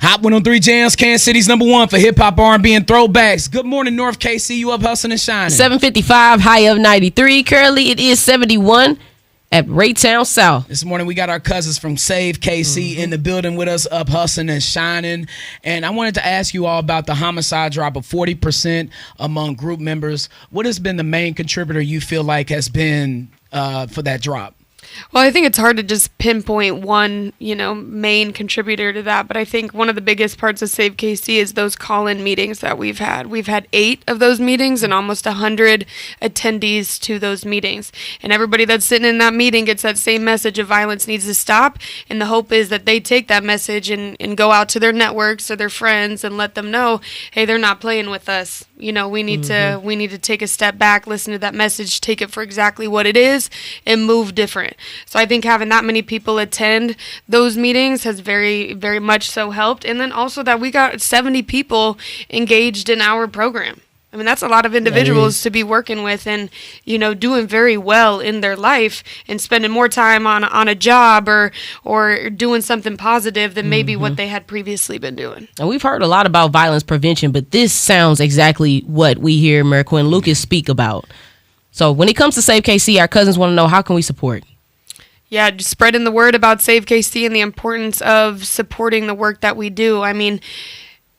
S3: Hot 103 Jams, Kansas City's #1 for hip hop, R&B, and throwbacks. Good morning, North KC. You up hustling and shining.
S1: 755, high of 93. Currently, it is 71 at Raytown South.
S3: This morning, we got our cousins from Save KC in the building with us, up hustling and shining. And I wanted to ask you all about the homicide drop of 40% among group members. What has been the main contributor you feel like has been for that drop?
S10: Well, I think it's hard to just pinpoint one, main contributor to that. But I think one of the biggest parts of Save KC is those call-in meetings that we've had. We've had 8 of those meetings and almost 100 attendees to those meetings. And everybody that's sitting in that meeting gets that same message of violence needs to stop. And the hope is that they take that message and go out to their networks or their friends and let them know, hey, they're not playing with us. We need to take a step back, listen to that message, take it for exactly what it is, and move different. So I think having that many people attend those meetings has very, very much so helped. And then also that we got 70 people engaged in our program. I mean, that's a lot of individuals to be working with and, doing very well in their life and spending more time on a job or doing something positive than maybe what they had previously been doing.
S1: And we've heard a lot about violence prevention, but this sounds exactly what we hear Miracle and Lucas speak about. So when it comes to Save KC, our cousins want to know, how can we support?
S10: Yeah, just spreading the word about Save KC and the importance of supporting the work that we do. I mean,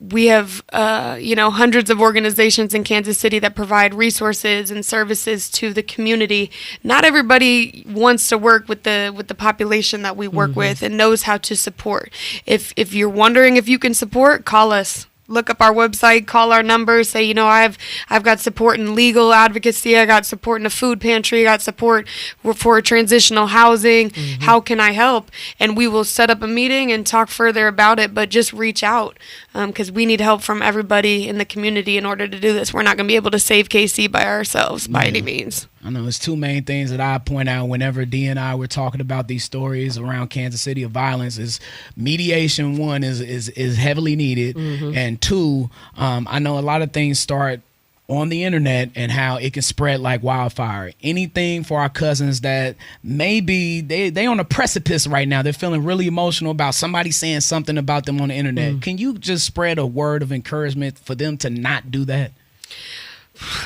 S10: we have, hundreds of organizations in Kansas City that provide resources and services to the community. Not everybody wants to work with the population that we work with and knows how to support. If you're wondering if you can support, call us. Look up our website, call our number, say, I've got support in legal advocacy, I got support in a food pantry, I got support for transitional housing. How can I help? And we will set up a meeting and talk further about it, but just reach out because we need help from everybody in the community in order to do this. We're not going to be able to save KC by ourselves by any means.
S3: I know there's 2 main things that I point out whenever D and I were talking about these stories around Kansas City of violence is mediation. One is heavily needed, and 2, I know a lot of things start on the internet and how it can spread like wildfire. Anything for our cousins that maybe they on a precipice right now, they're feeling really emotional about somebody saying something about them on the internet. Can you just spread a word of encouragement for them to not do that?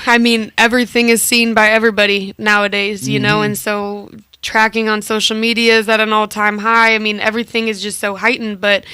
S10: I mean, everything is seen by everybody nowadays, and so tracking on social media is at an all-time high. I mean, everything is just so heightened, but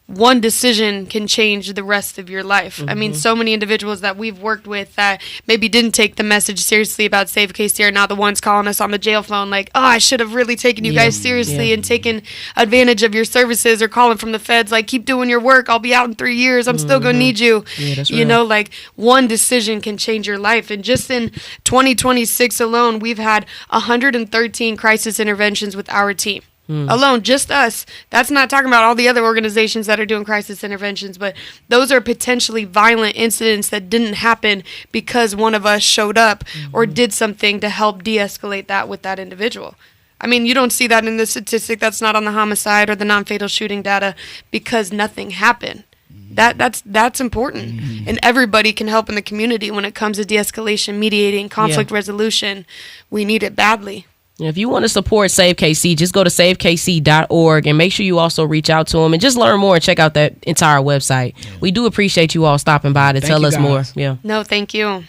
S10: one decision can change the rest of your life. I mean, so many individuals that we've worked with that maybe didn't take the message seriously about Save KC are now the ones calling us on the jail phone like, oh, I should have really taken you guys seriously and taken advantage of your services, or calling from the feds like, keep doing your work. I'll be out in 3 years. I'm still going to need you.
S1: Yeah, that's right.
S10: Like one decision can change your life. And just in 2026 alone, we've had 113 crisis interventions with our team. Alone, just us. That's not talking about all the other organizations that are doing crisis interventions, but those are potentially violent incidents that didn't happen because one of us showed up or did something to help de-escalate that with that individual. I mean, you don't see that in the statistic that's not on the homicide or the non-fatal shooting data because nothing happened. That's important. And everybody can help in the community when it comes to de-escalation, mediating, conflict resolution. We need it badly.
S1: If you want to support Save KC, just go to savekc.org and make sure you also reach out to them and just learn more and check out that entire website. We do appreciate you all stopping by to tell us more. Yeah.
S10: No, thank you.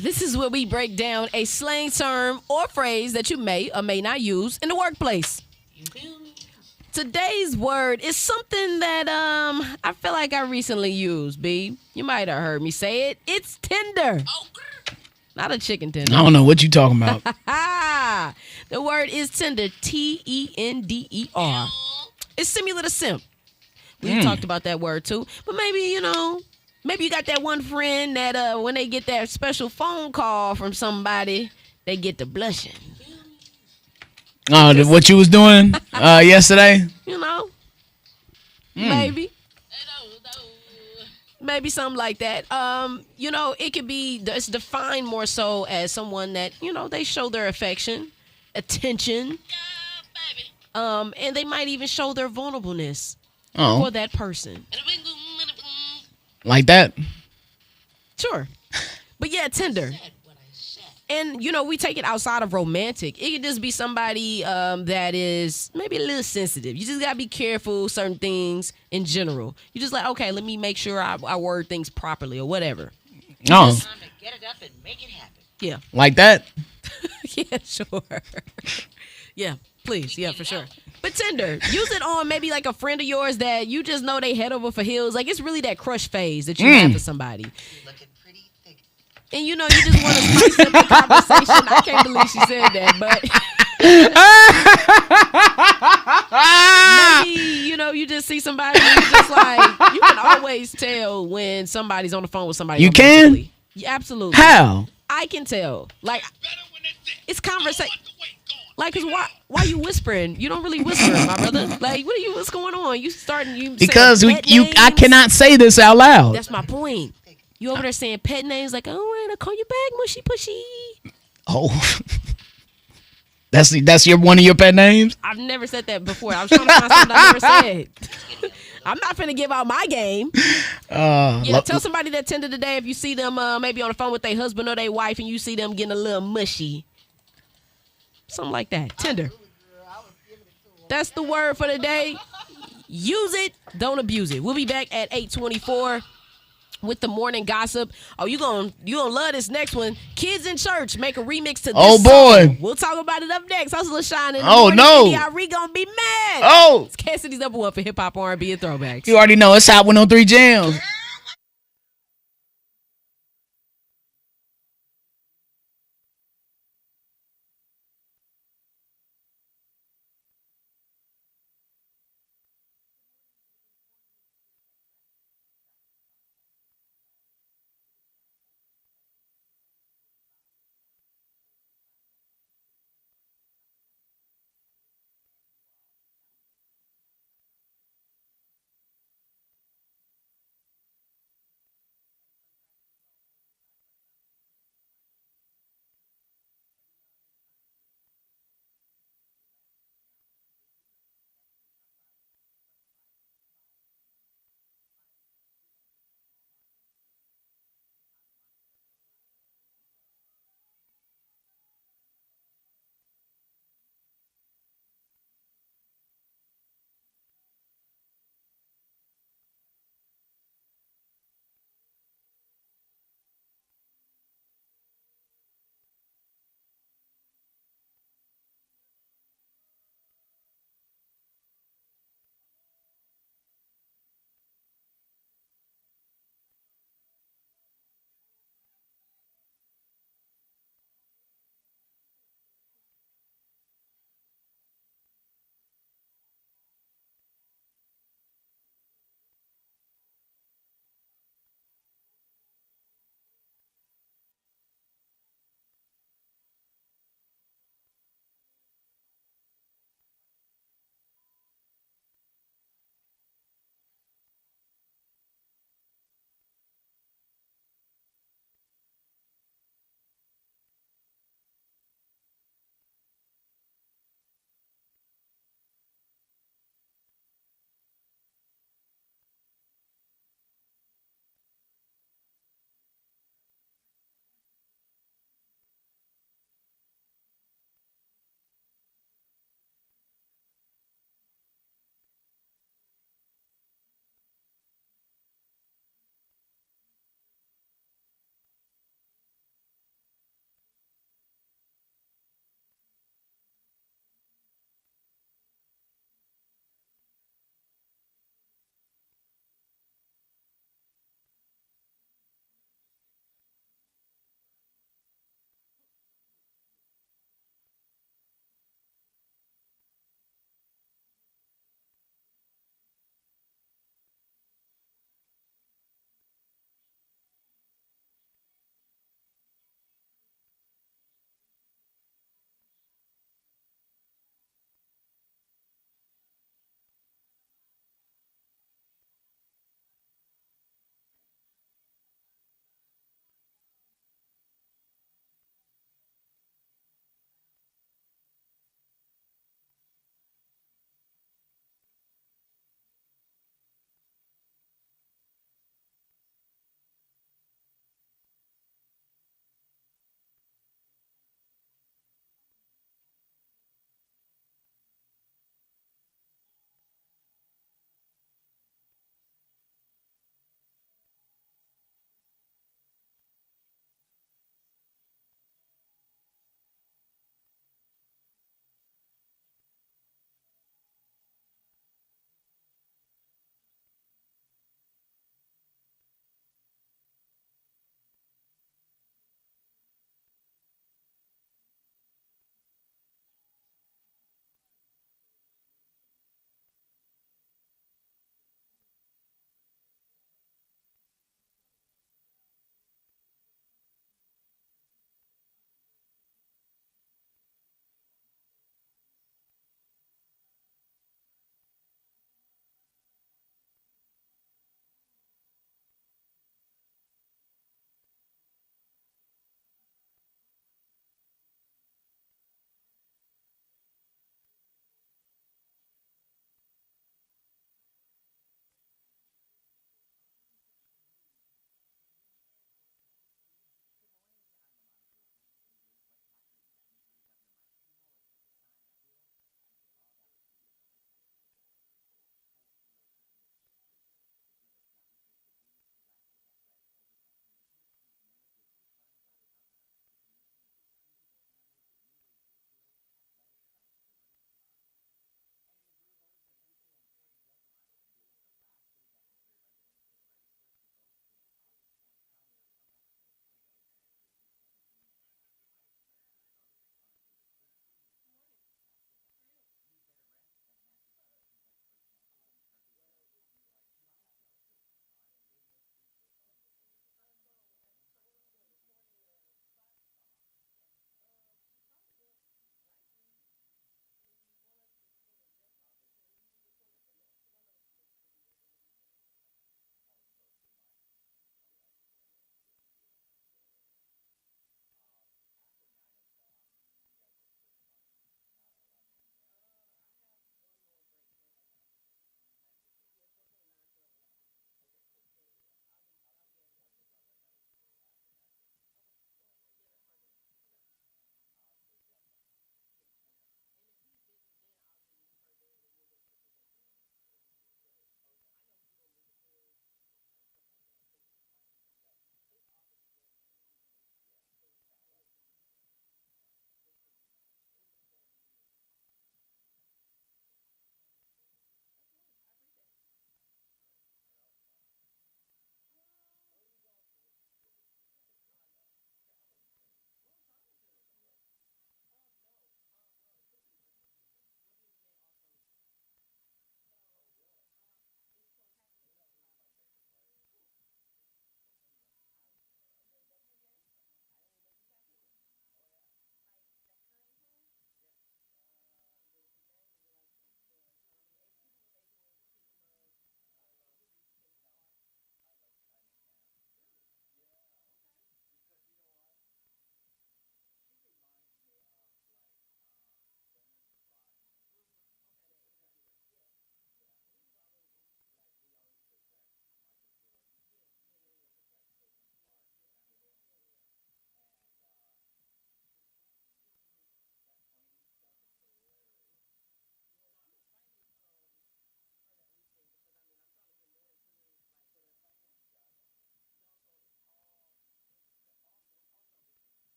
S1: This is where we break down a slang term or phrase that you may or may not use in the workplace. Today's word is something that I feel like I recently used, B. You might have heard me say it. It's tender. Not a chicken tender.
S3: I don't know what you talking about.
S1: The word is tender. Tender. It's similar to simp. We talked about that word too. But maybe, maybe you got that one friend that when they get that special phone call from somebody, they get to blushing.
S3: Oh, what you was doing yesterday?
S1: Maybe. Maybe something like that. It could be, it's defined more so as someone that, they show their affection, attention, and they might even show their vulnerableness for that person.
S3: Like that?
S1: Sure. But yeah, tender. And, we take it outside of romantic. It could just be somebody that is maybe a little sensitive. You just got to be careful certain things in general. You just like, okay, let me make sure I word things properly or whatever.
S3: Oh.
S11: Time to get it up and make it happen.
S1: Yeah.
S3: Like that?
S1: Yeah, sure. Yeah, please. Yeah, for sure. But tender, use it on maybe like a friend of yours that you just know they head over for heels. Like it's really that crush phase that you have for somebody.
S11: You're looking pretty thick.
S1: And you just want to spice up the conversation. I can't believe she said that, but maybe, you just see somebody and you just like, you can always tell when somebody's on the phone with somebody.
S3: You can?
S1: Yeah, absolutely.
S3: How?
S1: I can tell. Like, it's conversation. Like, cause why you whispering? You don't really whisper, my brother. Like, what's going on?
S3: Because
S1: saying
S3: I cannot say this out loud.
S1: That's my point. You over there saying pet names like, all right, I'll call you back, mushy pushy.
S3: Oh. That's one of your pet names?
S1: I've never said that before. I was trying to find something I never said. I'm not finna give out my game. Tell somebody that tender today if you see them maybe on the phone with their husband or their wife and you see them getting a little mushy. Something like that. Tender. That's the word for the day. Use it. Don't abuse it. We'll be back at 8:24 with the morning gossip. Oh, you gonna love this next one. Kids in church make a remix to this
S3: Oh boy.
S12: song. We'll talk about it up next. Hustle Shyne In The
S3: Oh,
S12: Morning.
S3: no.
S12: Ari gonna be mad.
S3: Oh.
S12: It's Cassidy's number one for hip hop, R&B, and throwbacks.
S3: You already know it's Hot 103 Jams.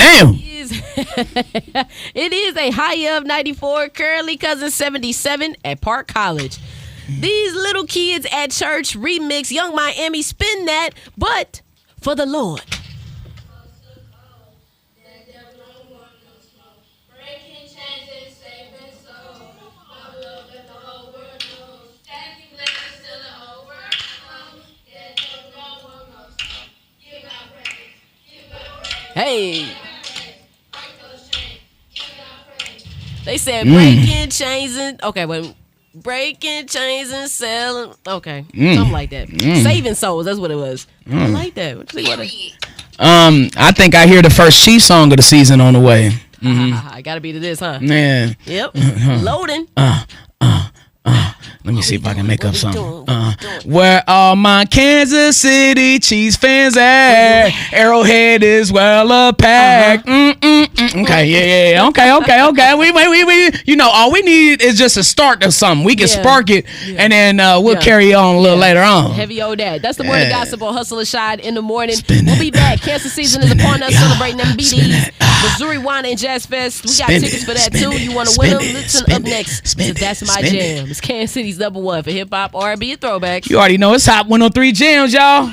S3: Damn.
S1: It is a high of 94, currently cousin 77 at Park College. These little kids at church remix Young Miami Spin That, but for the Lord. Hey. They said breaking chains and breaking chains and selling. Okay, something like that. Saving souls. That's what it was. I like that. What you think about it?
S3: I think I hear the first She song of the season on the way.
S1: I gotta be to this, huh?
S3: Man.
S1: Yep. Loading.
S3: Let me see if I can make up something. Where all my Kansas City Chiefs fans at? Arrowhead is well packed. Okay, yeah. Okay. We. You know, all we need is just a start of something. We can spark it, and then we'll carry on a little later on.
S1: Heavy old that. That's the morning gossip on Hustle and Shyne in the morning. We'll be back. Cancer season is upon us, celebrating them BDs. Missouri Wine and Jazz Fest. We got tickets for that too. You want to win them? Listen up next. That's my jam. It's Kansas City's #1 for hip hop, R&B, and throwbacks.
S3: You already know it's Hot 103 Jams, y'all.